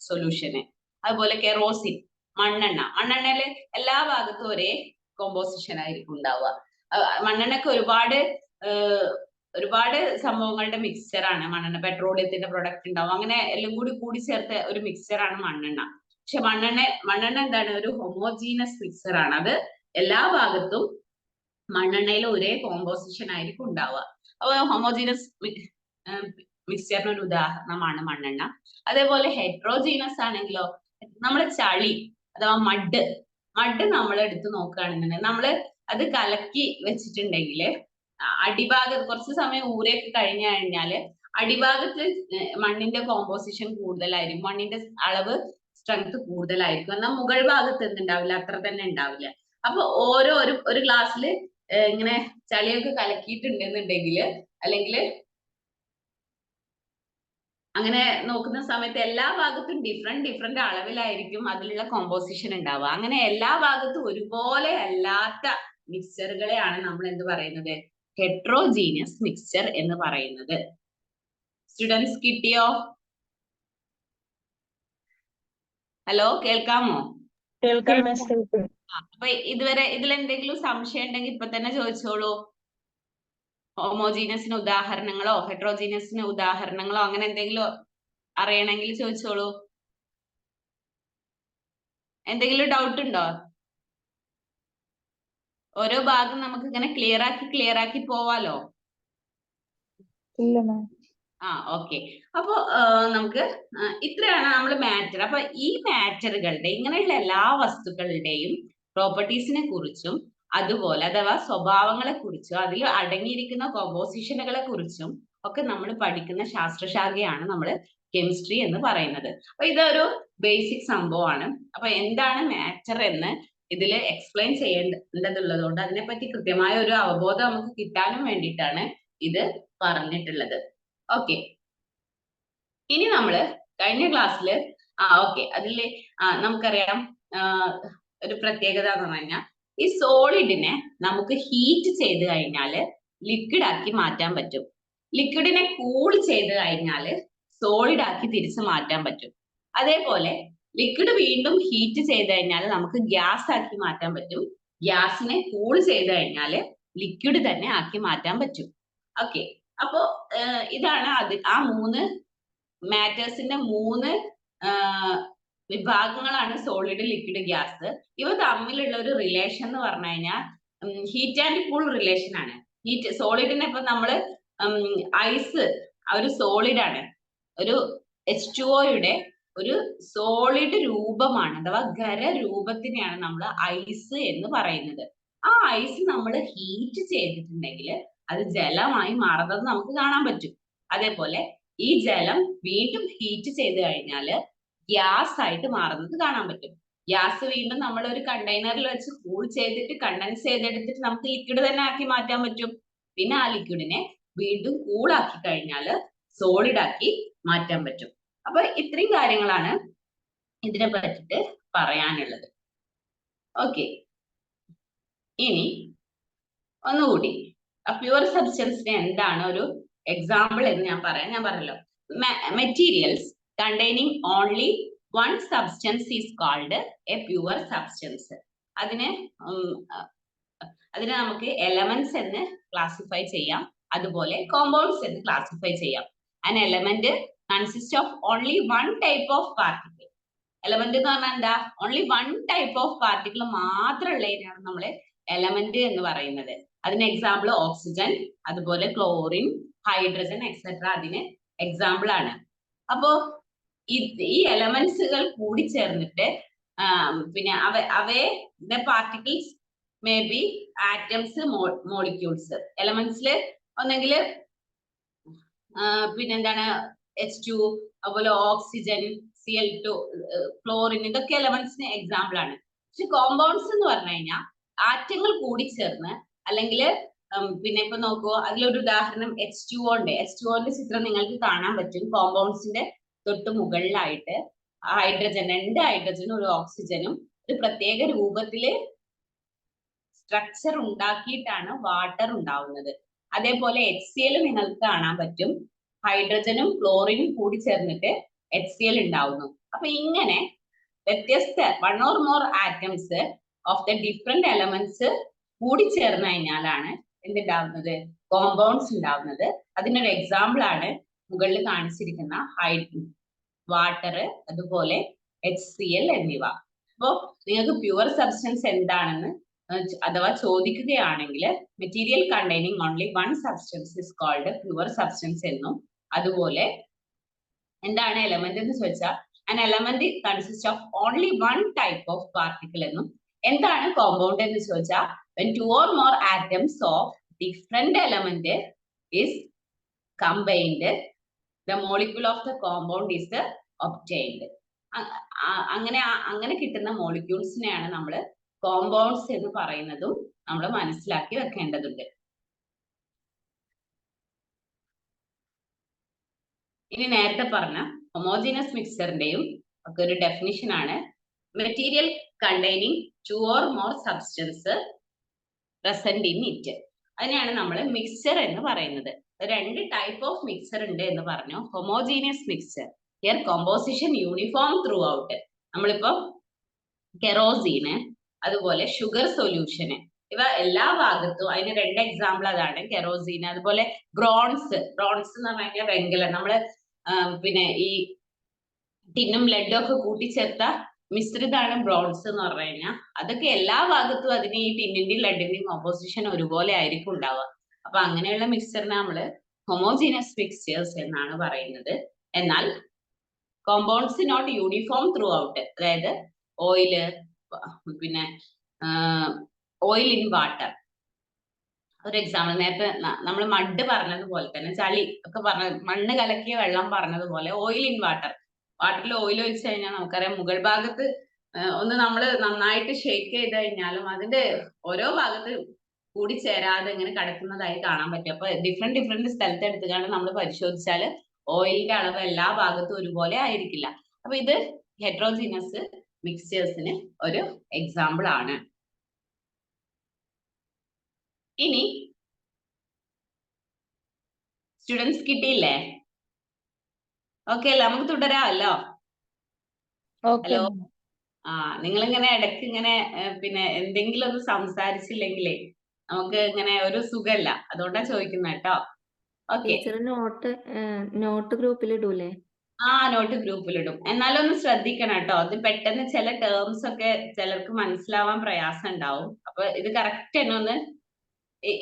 സൊല്യൂഷന്, അതുപോലെ കെറോസിൻ, മണ്ണെണ്ണയില് എല്ലാ ഭാഗത്തും ഒരേ കോമ്പോസിഷൻ ആയിരിക്കും ഉണ്ടാവുക. മണ്ണെണ്ണക്ക് ഒരുപാട് സംഭവങ്ങളുടെ മിക്സ്ചറാണ് മണ്ണെണ്ണ. പെട്രോളിയത്തിന്റെ പ്രൊഡക്റ്റ് ഉണ്ടാവും, അങ്ങനെ എല്ലാം കൂടി ചേർത്ത ഒരു മിക്സ്ചറാണ് മണ്ണെണ്ണ. പക്ഷെ മണ്ണെണ്ണ എന്താണ്? ഒരു ഹോമോജീനസ് മിക്സ്ചർ ആണ്. അത് എല്ലാ ഭാഗത്തും മണ്ണെണ്ണയിൽ ഒരേ കോമ്പോസിഷൻ ആയിരിക്കും ഉണ്ടാവുക. അപ്പൊ ഹോമോജീനസ് മിക്സ്ചറിന് ഒരു ഉദാഹരണമാണ് മണ്ണെണ്ണ. അതേപോലെ ഹെറ്ററോജീനസ് ആണെങ്കിലോ, നമ്മളെ ചളി അഥവാ മഡ് നമ്മൾ എടുത്ത് നോക്കുകയാണെന്നുണ്ടെങ്കിൽ നമ്മള് അത് കലക്കി വെച്ചിട്ടുണ്ടെങ്കിൽ അടിഭാഗത്ത് കുറച്ച് സമയം ഊരെയൊക്കെ കഴിഞ്ഞാല് അടിഭാഗത്ത് മണ്ണിന്റെ കോമ്പോസിഷൻ കൂടുതലായിരിക്കും, മണ്ണിന്റെ അളവ് സ്ട്രെങ്ത് കൂടുതലായിരിക്കും. എന്നാൽ മുകൾ ഭാഗത്ത് എന്തുണ്ടാവില്ല, അത്ര തന്നെ ഉണ്ടാവില്ല. അപ്പൊ ഒരു ഗ്ലാസ്സില് ഇങ്ങനെ ചളിയൊക്കെ കലക്കിയിട്ടുണ്ടെന്നുണ്ടെങ്കിൽ അല്ലെങ്കിൽ അങ്ങനെ നോക്കുന്ന സമയത്ത് എല്ലാ ഭാഗത്തും ഡിഫറെന്റ് അളവിലായിരിക്കും അതിലുള്ള കോമ്പോസിഷൻ ഉണ്ടാവുക. അങ്ങനെ എല്ലാ ഭാഗത്തും ഒരുപോലെ അല്ലാത്ത മിക്സ്ചറുകളെയാണ് നമ്മൾ എന്ത് പറയുന്നത്? ഹെട്രോജീനിയസ് മിക്സ്ചർ എന്ന് പറയുന്നത്. സ്റ്റുഡൻസ് കിട്ടിയോ? ഹലോ, കേൾക്കാമോ? കേൾക്കാം മിസ്, കേൾക്കാം. അപ്പൊ ഇതുവരെ ഇതിൽ എന്തെങ്കിലും സംശയം ഉണ്ടെങ്കിൽ ഇപ്പൊ തന്നെ ചോദിച്ചോളൂ. ഹോമോജീനിയസിന് ഉദാഹരണങ്ങളോ ഹെട്രോജീനിയസിന് ഉദാഹരണങ്ങളോ അങ്ങനെ എന്തെങ്കിലും അറിയണമെങ്കിൽ ചോദിച്ചോളൂ. എന്തെങ്കിലും ഡൗട്ട് ഉണ്ടോ? ഓരോ ഭാഗം നമുക്ക് ഇങ്ങനെ ക്ലിയർ ആക്കി പോവാലോ. ഇല്ല മാം. ഓക്കെ. അപ്പൊ നമുക്ക് ഇത്രയാണ് നമ്മൾ മാറ്റർ. അപ്പൊ ഈ മാറ്ററുകളുടെ ഇങ്ങനെയുള്ള എല്ലാ വസ്തുക്കളുടെയും പ്രോപ്പർട്ടീസിനെ കുറിച്ചും അതുപോലെ അഥവാ സ്വഭാവങ്ങളെ കുറിച്ചും അതിൽ അടങ്ങിയിരിക്കുന്ന കോമ്പോസിഷനുകളെ കുറിച്ചും ഒക്കെ നമ്മൾ പഠിക്കുന്ന ശാസ്ത്രശാഖയാണ് നമ്മൾ കെമിസ്ട്രി എന്ന് പറയുന്നത്. അപ്പൊ ഇതൊരു ബേസിക് സംഭവമാണ്. അപ്പൊ എന്താണ് മാറ്റർ എന്ന് ഇതിൽ എക്സ്പ്ലെയിൻ ചെയ്യേണ്ടതുള്ളത് കൊണ്ട് അതിനെപ്പറ്റി കൃത്യമായ ഒരു അവബോധം നമുക്ക് കിട്ടാനും വേണ്ടിയിട്ടാണ് ഇത് പറഞ്ഞിട്ടുള്ളത്. ഓക്കെ. ഇനി നമ്മള് കഴിഞ്ഞ ക്ലാസ്സിൽ ഓക്കെ അതില് നമുക്കറിയാം ഒരു പ്രത്യേകത എന്ന് പറഞ്ഞാൽ ഈ സോളിഡിനെ നമുക്ക് ഹീറ്റ് ചെയ്ത് കഴിഞ്ഞാല് ലിക്വിഡ് ആക്കി മാറ്റാൻ പറ്റും. ലിക്വിഡിനെ കൂൾ ചെയ്ത് കഴിഞ്ഞാല് സോളിഡ് ആക്കി തിരിച്ചു മാറ്റാൻ പറ്റും. അതേപോലെ ലിക്വിഡ് വീണ്ടും ഹീറ്റ് ചെയ്ത് കഴിഞ്ഞാൽ നമുക്ക് ഗ്യാസ് ആക്കി മാറ്റാൻ പറ്റും. ഗ്യാസിനെ കൂൾ ചെയ്ത് കഴിഞ്ഞാല് ലിക്വിഡ് തന്നെ ആക്കി മാറ്റാൻ പറ്റും. ഓക്കെ. അപ്പോ ഇതാണ് ആ മൂന്ന് മാറ്റേഴ്സിന്റെ മൂന്ന് വിഭാഗങ്ങളാണ് സോളിഡ്, ലിക്വിഡ്, ഗ്യാസ്. ഇവ തമ്മിലുള്ള ഒരു റിലേഷൻ എന്ന് പറഞ്ഞു കഴിഞ്ഞാൽ ഹീറ്റ് ആൻഡ് കൂൾ റിലേഷൻ ആണ്. ഹീറ്റ് സോളിഡിനെ ഇപ്പൊ നമ്മള് ഐസ് ഒരു സോളിഡ് ആണ്, ഒരു H2O ഒരു സോളിഡ് രൂപമാണ് അഥവാ ഖര രൂപത്തിനെയാണ് നമ്മൾ ഐസ് എന്ന് പറയുന്നത്. ആ ഐസ് നമ്മൾ ഹീറ്റ് ചെയ്തിട്ടുണ്ടെങ്കിൽ അത് ജലമായി മാറുന്നത് നമുക്ക് കാണാൻ പറ്റും. അതേപോലെ ഈ ജലം വീണ്ടും ഹീറ്റ് ചെയ്ത് കഴിഞ്ഞാല് ഗ്യാസ് ആയിട്ട് മാറുന്നത് കാണാൻ പറ്റും. ഗ്യാസ് വീണ്ടും നമ്മൾ ഒരു കണ്ടെയ്നറിൽ വെച്ച് കൂൾ ചെയ്തിട്ട് കണ്ടൻസ് ചെയ്തെടുത്തിട്ട് നമുക്ക് ലിക്വിഡ് തന്നെ ആക്കി മാറ്റാൻ പറ്റും. പിന്നെ ആ ലിക്വിഡിനെ വീണ്ടും കൂൾ ആക്കി കഴിഞ്ഞാല് സോളിഡ് ആക്കി മാറ്റാൻ പറ്റും. അപ്പൊ ഇത്രയും കാര്യങ്ങളാണ് ഇതിനെ പറ്റിട്ട് പറയാനുള്ളത്. ഓക്കെ. ഇനി ഒന്നുകൂടി പ്യുവർ സബ്സ്റ്റൻസിന് എന്താണ് ഒരു എക്സാമ്പിൾ എന്ന് ഞാൻ പറഞ്ഞല്ലോ. Materials containing only one substance is called a pure substance. അതിനെ നമുക്ക് എലമെന്റ്സ് എന്ന് ക്ലാസിഫൈ ചെയ്യാം, അതുപോലെ കോമ്പൗണ്ട്സ് എന്ന് ക്ലാസിഫൈ ചെയ്യാം. An element consists of only one type of particle. Element എന്ന് പറഞ്ഞാൽ എന്താ? Only one type of particle മാത്രമുള്ളതിനാണ് നമ്മൾ എലമെന്റ് എന്ന് പറയുന്നത്. അതിന് എക്സാമ്പിൾ ഓക്സിജൻ, അതുപോലെ ക്ലോറിൻ, ഹൈഡ്രജൻ എക്സെട്ര അതിന് എക്സാമ്പിൾ ആണ്. അപ്പോ ഈ എലമെന്റ്സുകൾ കൂടി ചേർന്നിട്ട് പിന്നെ അവയുടെ particles may be atoms, molecules. എലമെന്റ്സിൽ ഒന്നെങ്കിൽ പിന്നെന്താണ് H2, അതുപോലെ ഓക്സിജൻ, Cl2, ക്ലോറിൻ, ഇതൊക്കെ എലമെന്റ്സിന് എക്സാമ്പിൾ ആണ്. പക്ഷെ കോമ്പൗണ്ട്സ് എന്ന് പറഞ്ഞു കഴിഞ്ഞാൽ ആറ്റങ്ങൾ കൂടി ചേർന്ന് അല്ലെങ്കിൽ പിന്നെ ഇപ്പൊ നോക്കൂ, അതിലൊരു ഉദാഹരണം H2O ഉണ്ട്. H2O ചിത്രം നിങ്ങൾക്ക് കാണാൻ പറ്റും. കോമ്പൗണ്ട്സിന്റെ തൊട്ട് മുകളിലായിട്ട് ഹൈഡ്രജൻ, 2 ഹൈഡ്രജനും ഒരു ഓക്സിജനും ഒരു പ്രത്യേക രൂപത്തില് സ്ട്രക്ചർ ഉണ്ടാക്കിയിട്ടാണ് വാട്ടർ ഉണ്ടാവുന്നത്. അതേപോലെ HCl നിങ്ങൾക്ക് കാണാൻ പറ്റും. ഹൈഡ്രജനും ക്ലോറിനും കൂടി ചേർന്നിട്ട് HCl ഉണ്ടാവുന്നു. അപ്പൊ ഇങ്ങനെ വ്യത്യസ്ത one or more atoms of the different elements കൂടി ചേർന്ന് കഴിഞ്ഞാലാണ് എന്തുണ്ടാവുന്നത്? കോമ്പൗണ്ട്സ് ഉണ്ടാവുന്നത്. അതിനൊരു എക്സാമ്പിൾ ആണ് മുകളിൽ കാണിച്ചിരിക്കുന്ന വാട്ടർ, അതുപോലെ HCl എന്നിവ. അപ്പോ നിങ്ങൾക്ക് പ്യുവർ സബ്സ്റ്റൻസ് എന്താണെന്ന് അഥവാ ചോദിക്കുകയാണെങ്കിൽ material containing only one substance is called pure substance എന്നും, അതുപോലെ എന്താണ് എലമെന്റ് എന്ന് ചോദിച്ചാൽ an element consists of only one type of particle എന്നും, എന്താണ് കോമ്പൗണ്ട് എന്ന് ചോദിച്ചാൽ when two or more atoms of different element is combined the molecule of the compound is obtained. അങ്ങനെ കിട്ടുന്ന മോളിക്യൂൾസിനെയാണ് നമ്മൾ കോമ്പൗണ്ട്സ് എന്ന് പറയുന്നതും നമ്മൾ മനസ്സിലാക്കി വെക്കേണ്ടതുണ്ട്. ഇനി നേരത്തെ പറഞ്ഞ ഹൊമോജീനസ് മിക്സറിന്റെയും ഒക്കെ ഒരു ഡെഫിനിഷൻ ആണ് material containing 2 or more substance present in it. അതിനെയാണ് നമ്മൾ മിക്സ്ചർ എന്ന് പറയുന്നത്. രണ്ട് ടൈപ്പ് ഓഫ് മിക്സർ ഉണ്ട് എന്ന് പറഞ്ഞു. Homogeneous mixture, here composition uniform throughout. നമ്മളിപ്പോ കെറോസീന്, അതുപോലെ ഷുഗർ സൊല്യൂഷന്, ഇവ എല്ലാ ഭാഗത്തും, അതിന് രണ്ട് എക്സാമ്പിൾ അതാണ് കെറോസീൻ. അതുപോലെ ബ്രോൺസ് എന്ന് പറഞ്ഞു കഴിഞ്ഞാൽ വെങ്കലം, നമ്മള് പിന്നെ ഈ ടിന്നും ലെഡും ഒക്കെ കൂട്ടിച്ചേർത്ത മിശ്രിതാണ് ബ്രോൺസ് എന്ന് പറഞ്ഞു കഴിഞ്ഞാൽ. അതൊക്കെ എല്ലാ ഭാഗത്തും അതിന് ഈ ടിന്നിന്റെയും ലെഡിന്റെയും കോമ്പോസിഷൻ ഒരുപോലെ ആയിരിക്കും ഉണ്ടാവുക. അപ്പൊ അങ്ങനെയുള്ള മിക്സ്ചറിനെ നമ്മള് ഹൊമോജീനസ് മിക്സ്ചേഴ്സ് എന്നാണ് പറയുന്നത്. എന്നാൽ compounds not uniform throughout, അതായത് ഓയില്, പിന്നെ ഓയിൽ ഇൻ വാട്ടർ. ഒരു എക്സാമ്പിൾ നേരത്തെ നമ്മൾ മഡ് പറഞ്ഞതുപോലെ തന്നെ, ചളി ഒക്കെ മണ്ണ് കലക്കിയ വെള്ളം പറഞ്ഞതുപോലെ ഓയിൽ ഇൻ വാട്ടർ. വാട്ടറിൽ ഓയിൽ ഒഴിച്ചു കഴിഞ്ഞാൽ നമുക്കറിയാം മുകൾ ഭാഗത്ത് ഒന്ന് നമ്മൾ നന്നായിട്ട് ഷേക്ക് ചെയ്ത് കഴിഞ്ഞാലും അതിന്റെ ഓരോ ഭാഗത്ത് കൂടി ചേരാതെ ഇങ്ങനെ കിടക്കുന്നതായി കാണാൻ പറ്റും. അപ്പൊ ഡിഫറെന്റ് സ്ഥലത്ത് എടുത്തുകൊണ്ട് നമ്മൾ പരിശോധിച്ചാൽ ഓയിലിന്റെ അളവ് എല്ലാ ഭാഗത്തും ഒരുപോലെ ആയിരിക്കില്ല. അപ്പൊ ഇത് ഹെറ്ററോജീനസ് മിക്സ്ചേഴ്സിന് ഒരു എക്സാമ്പിൾ ആണ്. ഇനി സ്റ്റുഡൻസ് കിട്ടിയില്ലേ? ഓക്കെ അല്ലേ? നമുക്ക് തുടരാമല്ലോ. ഹലോ. നിങ്ങൾ ഇങ്ങനെ ഇടയ്ക്ക് ഇങ്ങനെ പിന്നെ എന്തെങ്കിലും ഒന്ന് സംസാരിച്ചില്ലെങ്കിലേ നമുക്ക് ഇങ്ങനെ ഒരു സുഖല്ല, അതുകൊണ്ടാ ചോദിക്കുന്നത് കേട്ടോ. ഓക്കെ, നോട്ട് ഗ്രൂപ്പിൽ ഇടൂലേ? നോട്ട് ഗ്രൂപ്പിലിടും. എന്നാലും ഒന്ന് ശ്രദ്ധിക്കണം കേട്ടോ. അത് പെട്ടെന്ന് ചില ടേംസ് ഒക്കെ ചിലർക്ക് മനസ്സിലാവാൻ പ്രയാസം ഉണ്ടാവും. അപ്പൊ ഇത് കറക്റ്റ് തന്നെ ഒന്ന്,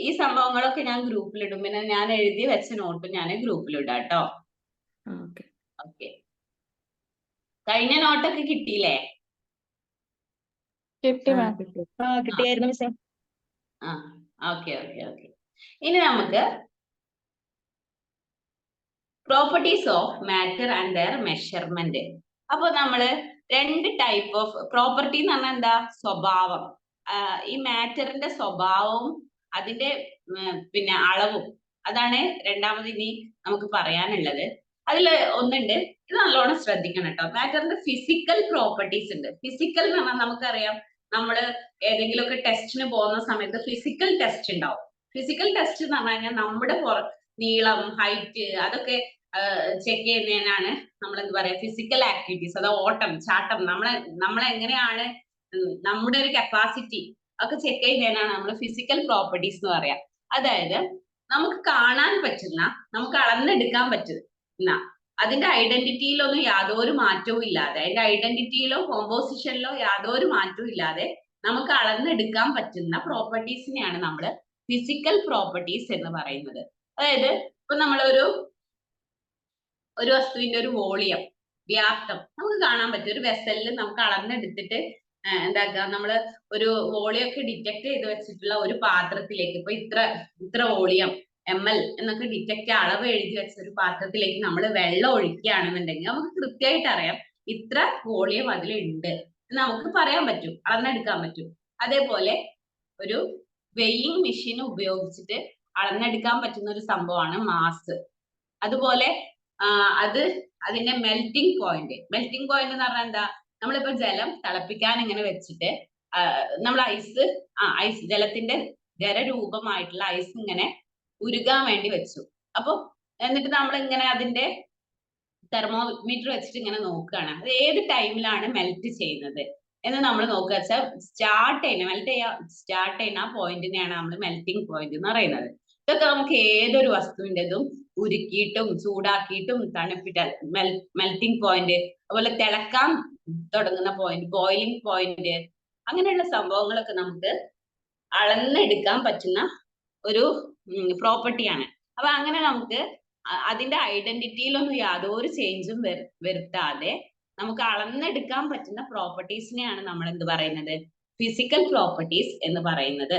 ഈ സംഭവങ്ങളൊക്കെ ഞാൻ ഗ്രൂപ്പിലിടും. പിന്നെ ഞാൻ എഴുതി വെച്ച നോട്ട് ഞാൻ ഗ്രൂപ്പിലിടാം കേട്ടോ. ഓക്കെ, കഴിഞ്ഞ നോട്ടൊക്കെ കിട്ടിയില്ലേ? കിട്ടിയായിരുന്നു മിസ്സേ. ഓക്കെ. ഇനി നമുക്ക് properties of matter and their measurement. അപ്പൊ നമ്മള് രണ്ട് ടൈപ്പ് ഓഫ് പ്രോപ്പർട്ടി എന്ന് പറഞ്ഞാൽ എന്താ? സ്വഭാവം. ഈ മാറ്ററിന്റെ സ്വഭാവവും അതിന്റെ പിന്നെ അളവും, അതാണ് രണ്ടാമത് ഇനി നമുക്ക് പറയാനുള്ളത്. അതിൽ ഒന്നുണ്ട്, ഇത് നല്ലോണം ശ്രദ്ധിക്കണം കേട്ടോ. മാറ്ററിന്റെ ഫിസിക്കൽ പ്രോപ്പർട്ടീസ് ഉണ്ട്. ഫിസിക്കൽ എന്ന് പറഞ്ഞാൽ നമുക്കറിയാം, നമ്മള് ഏതെങ്കിലുമൊക്കെ ടെസ്റ്റിന് പോകുന്ന സമയത്ത് ഫിസിക്കൽ ടെസ്റ്റ് ഉണ്ടാവും. ഫിസിക്കൽ ടെസ്റ്റ് എന്ന് പറഞ്ഞു കഴിഞ്ഞാൽ നമ്മുടെ നീളം, ഹൈറ്റ്, അതൊക്കെ ചെക്ക് ചെയ്യുന്നതിനാണ് നമ്മൾ എന്താ പറയാ, ഫിസിക്കൽ ആക്ടിവിറ്റീസ്. അത് ഓട്ടം, ചാട്ടം, നമ്മളെങ്ങനെയാണ് നമ്മുടെ ഒരു കപ്പാസിറ്റി ഒക്കെ ചെക്ക് ചെയ്യുന്നതിനാണ് നമ്മൾ ഫിസിക്കൽ പ്രോപ്പർട്ടീസ് എന്ന് പറയാം. അതായത് നമുക്ക് കാണാൻ പറ്റുന്ന, നമുക്ക് അളന്നെടുക്കാൻ പറ്റുന്ന, അതിന്റെ ഐഡന്റിറ്റിയിലൊന്നും യാതൊരു മാറ്റവും ഇല്ലാതെ, അതിന്റെ ഐഡന്റിറ്റിയിലോ കോമ്പോസിഷനിലോ യാതൊരു മാറ്റവും ഇല്ലാതെ നമുക്ക് അളന്നെടുക്കാൻ പറ്റുന്ന പ്രോപ്പർട്ടീസിനെയാണ് നമ്മൾ ഫിസിക്കൽ പ്രോപ്പർട്ടീസ് എന്ന് പറയുന്നത്. അതായത് ഇപ്പൊ നമ്മളൊരു വസ്തുവിന്റെ ഒരു വോളിയം, വ്യാപ്തം നമുക്ക് കാണാൻ പറ്റും. ഒരു വെസലിൽ നമുക്ക് അളന്നെടുത്തിട്ട് എന്താക്കുക, നമ്മള് ഒരു വോളിയം ഒക്കെ ഡിറ്റക്ട് ചെയ്ത് വെച്ചിട്ടുള്ള ഒരു പാത്രത്തിലേക്ക്, ഇപ്പൊ ഇത്ര വോളിയം ml എന്നൊക്കെ ഡിറ്റക്ട് അളവ് എഴുതി വെച്ച ഒരു പാത്രത്തിലേക്ക് നമ്മൾ വെള്ളം ഒഴിക്കുകയാണെന്നുണ്ടെങ്കിൽ നമുക്ക് കൃത്യമായിട്ട് അറിയാം ഇത്ര വോളിയം അതിലുണ്ട് എന്ന് നമുക്ക് പറയാൻ പറ്റും, അളന്നെടുക്കാൻ പറ്റും. അതേപോലെ ഒരു വെയിങ് മെഷീൻ ഉപയോഗിച്ചിട്ട് അളന്നെടുക്കാൻ പറ്റുന്ന ഒരു സംഭവമാണ് മാസ്. അതുപോലെ അതിന്റെ മെൽറ്റിംഗ് പോയിന്റ് എന്ന് പറഞ്ഞാൽ എന്താ? നമ്മളിപ്പോ ജലം തിളപ്പിക്കാൻ ഇങ്ങനെ വെച്ചിട്ട് നമ്മൾ ഐസ് ജലത്തിന്റെ ഖരരൂപമായിട്ടുള്ള ഐസ് ഇങ്ങനെ ഉരുകാൻ വേണ്ടി വെച്ചു. അപ്പൊ എന്നിട്ട് നമ്മൾ ഇങ്ങനെ അതിന്റെ തെർമോമീറ്റർ വെച്ചിട്ട് ഇങ്ങനെ നോക്കുകയാണ്, അത് ഏത് ടൈമിലാണ് മെൽറ്റ് ചെയ്യുന്നത് എന്ന് നമ്മൾ നോക്കുക വെച്ചാൽ സ്റ്റാർട്ട് ചെയ്യുന്ന ആ പോയിന്റിനെയാണ് നമ്മൾ മെൽറ്റിംഗ് പോയിന്റ് എന്ന് പറയുന്നത്. ഇതൊക്കെ നമുക്ക് ഏതൊരു വസ്തുവിൻ്റെതും ഉരുക്കിയിട്ടും ചൂടാക്കിയിട്ടും തണുപ്പിട്ട മെൽറ്റിംഗ് പോയിന്റ്, അതുപോലെ തിളക്കാൻ തുടങ്ങുന്ന പോയിന്റ്, ബോയിലിംഗ് പോയിന്റ്, അങ്ങനെയുള്ള സംഭവങ്ങളൊക്കെ നമുക്ക് അളന്നെടുക്കാൻ പറ്റുന്ന ഒരു പ്രോപ്പർട്ടിയാണ്. അപ്പൊ അങ്ങനെ നമുക്ക് അതിന്റെ ഐഡന്റിറ്റിയിലൊന്നും യാതൊരു ചേഞ്ചും വരുത്താതെ നമുക്ക് അളന്നെടുക്കാൻ പറ്റുന്ന പ്രോപ്പർട്ടീസിനെയാണ് നമ്മൾ എന്ത് പറയുന്നത്? ഫിസിക്കൽ പ്രോപ്പർട്ടീസ് എന്ന് പറയുന്നത്.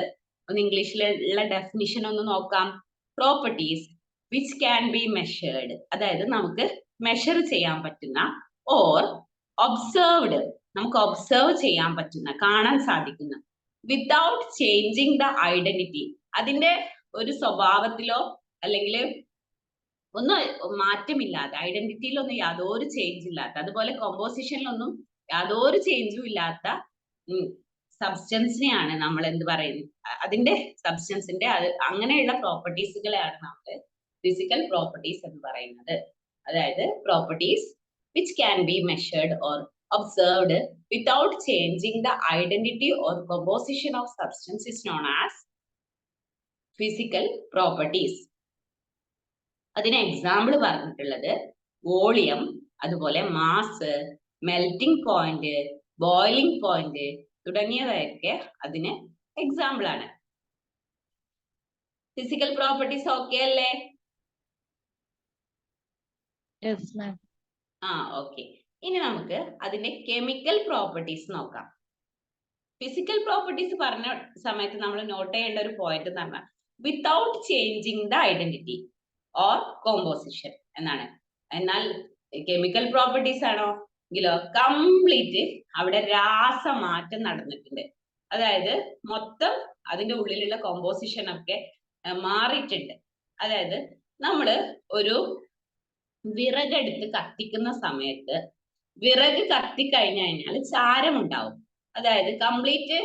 ഒന്ന് ഇംഗ്ലീഷിലുള്ള ഡെഫിനിഷൻ ഒന്ന് നോക്കാം. Properties which can be measured, അതായത് നമുക്ക് മെഷർ ചെയ്യാൻ പറ്റുന്ന, ഓർ ഒബ്സർവ്ഡ്, നമുക്ക് ഒബ്സർവ് ചെയ്യാൻ പറ്റുന്ന, കാണാൻ സാധിക്കുന്ന, വിത്തൗട്ട് ചേഞ്ചിങ് ദ ഐഡന്റിറ്റി, അതിന്റെ ഒരു സ്വഭാവത്തിലോ അല്ലെങ്കിൽ ഒന്നും മാറ്റമില്ലാതെ, ഐഡന്റിറ്റിയിലൊന്നും യാതൊരു ചേഞ്ച് ഇല്ലാത്ത, അതുപോലെ കോമ്പോസിഷനിലൊന്നും യാതൊരു ചേഞ്ചും ഇല്ലാത്ത സബ്സ്റ്റൻസിനെയാണ് നമ്മൾ എന്ത് പറയുന്നത്, അതിന്റെ സബ്സ്റ്റൻസിന്റെ അങ്ങനെയുള്ള പ്രോപ്പർട്ടീസുകളെയാണ് നമ്മൾ ഫിസിക്കൽ പ്രോപ്പർട്ടീസ് എന്ന് പറയുന്നത്. അതായത് properties which can be measured or observed without changing the identity or composition of substance is known as physical properties. അതിന് എക്സാമ്പിൾ പറഞ്ഞിട്ടുള്ളത് വോളിയം, അതുപോലെ mass, melting point, boiling point തുടങ്ങിയവയൊക്കെ അതിന് എക്സാമ്പിൾ ആണ്. ഫിസിക്കൽ പ്രോപ്പർട്ടീസ് ഓക്കെ അല്ലേ? Okay. ഇനി നമുക്ക് അതിന്റെ കെമിക്കൽ പ്രോപ്പർട്ടീസ് നോക്കാം. ഫിസിക്കൽ പ്രോപ്പർട്ടീസ് പറഞ്ഞ സമയത്ത് നമ്മൾ നോട്ട് ചെയ്യേണ്ട ഒരു പോയിന്റ് എന്ന് പറഞ്ഞാൽ without changing the identity or composition എന്നാണ്. എന്നാൽ കെമിക്കൽ പ്രോപ്പർട്ടീസ് ആണോ എങ്കിലോ കംപ്ലീറ്റ് അവിടെ രാസമാറ്റം നടന്നിട്ടുണ്ട്. അതായത് മൊത്തം അതിന്റെ ഉള്ളിലുള്ള കോമ്പോസിഷൻ ഒക്കെ മാറിയിട്ടുണ്ട്. അതായത് നമ്മള് ഒരു വിറകെടുത്ത് കത്തിക്കുന്ന സമയത്ത് വിറക് കത്തിക്കഴിഞ്ഞു കഴിഞ്ഞാൽ ചാരം ഉണ്ടാവും. അതായത് കംപ്ലീറ്റ്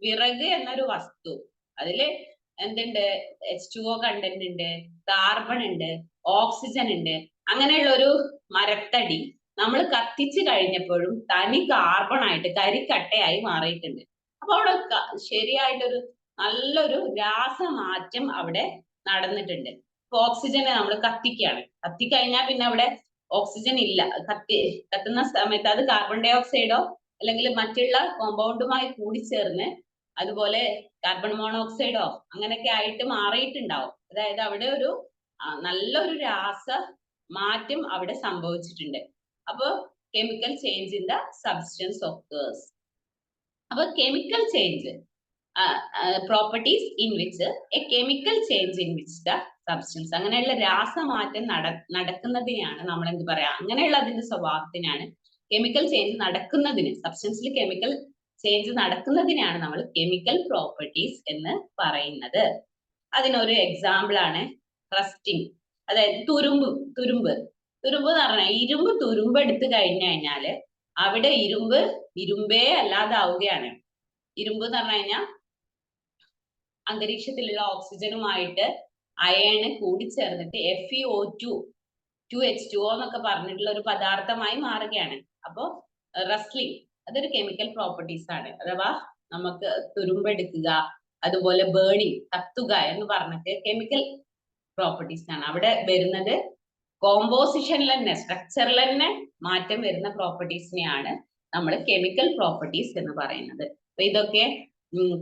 വിറക് എന്നൊരു വസ്തു, അതില് എന്തുണ്ട്, H2O കണ്ടന്റ് ഉണ്ട്, കാർബൺ ഉണ്ട്, ഓക്സിജൻ ഉണ്ട്. അങ്ങനെയുള്ള ഒരു മരത്തടി നമ്മൾ കത്തിച്ചു കഴിഞ്ഞപ്പോഴും തനി കാർബൺ ആയിട്ട് കരിക്കട്ടയായി മാറിയിട്ടുണ്ട്. അപ്പൊ അവിടെ ശരിയായിട്ടൊരു നല്ലൊരു രാസമാറ്റം അവിടെ നടന്നിട്ടുണ്ട്. ഇപ്പൊ ഓക്സിജനെ നമ്മൾ കത്തിക്കുകയാണ്, കത്തിക്കഴിഞ്ഞാൽ പിന്നെ അവിടെ ഓക്സിജൻ ഇല്ല. കത്തുന്ന സമയത്ത് അത് കാർബൺ ഡൈ ഓക്സൈഡോ അല്ലെങ്കിൽ മറ്റുള്ള കോമ്പൗണ്ടുമായി കൂടിച്ചേർന്ന് അതുപോലെ കാർബൺ മോണോക്സൈഡോ അങ്ങനെയൊക്കെ ആയിട്ട് മാറിയിട്ടുണ്ടാവും. അതായത് അവിടെ ഒരു നല്ലൊരു രാസ മാറ്റം അവിടെ സംഭവിച്ചിട്ടുണ്ട്. അപ്പൊ chemical change in the substance occurs. അപ്പൊ chemical change properties in which a chemical change in which the substance, അങ്ങനെയുള്ള രാസമാറ്റം നടക്കുന്നതിനെയാണ് നമ്മൾ എന്ത് പറയാ, അങ്ങനെയുള്ള അതിന്റെ സ്വഭാവത്തിനാണ് കെമിക്കൽ ചേഞ്ച് നടക്കുന്നതിന്, സബ്സ്റ്റൻസിൽ കെമിക്കൽ ചേഞ്ച് നടക്കുന്നതിനാണ് നമ്മൾ കെമിക്കൽ പ്രോപ്പർട്ടീസ് എന്ന് പറയുന്നത്. അതിനൊരു എക്സാമ്പിൾ ആണ് റസ്റ്റിംഗ്. അതായത് തുരുമ്പ് എന്ന് പറഞ്ഞാൽ ഇരുമ്പ് തുരുമ്പ് എടുത്തു കഴിഞ്ഞു കഴിഞ്ഞാല് അവിടെ ഇരുമ്പേ അല്ലാതാവുകയാണ്. ഇരുമ്പ് എന്ന് പറഞ്ഞു കഴിഞ്ഞാൽ അന്തരീക്ഷത്തിലുള്ള ഓക്സിജനുമായിട്ട് അയണ് കൂടിച്ചേർന്നിട്ട് FeO2 2H2O എന്നൊക്കെ പറഞ്ഞിട്ടുള്ള ഒരു പദാർത്ഥമായി മാറുകയാണ്. അപ്പോ റസ്ലിംഗ് അതൊരു കെമിക്കൽ പ്രോപ്പർട്ടീസ് ആണ്. അഥവാ നമുക്ക് തുരുമ്പെടുക്കുക, അതുപോലെ ബേണിംഗ് കത്തുക എന്ന് പറഞ്ഞിട്ട് കെമിക്കൽ പ്രോപ്പർട്ടീസ് ആണ്. അവിടെ വരുന്നത് കോമ്പോസിഷനിൽ തന്നെ, സ്ട്രക്ചറിൽ തന്നെ മാറ്റം വരുന്ന പ്രോപ്പർട്ടീസിനെയാണ് നമ്മൾ കെമിക്കൽ പ്രോപ്പർട്ടീസ് എന്ന് പറയുന്നത്. അപ്പൊ ഇതൊക്കെ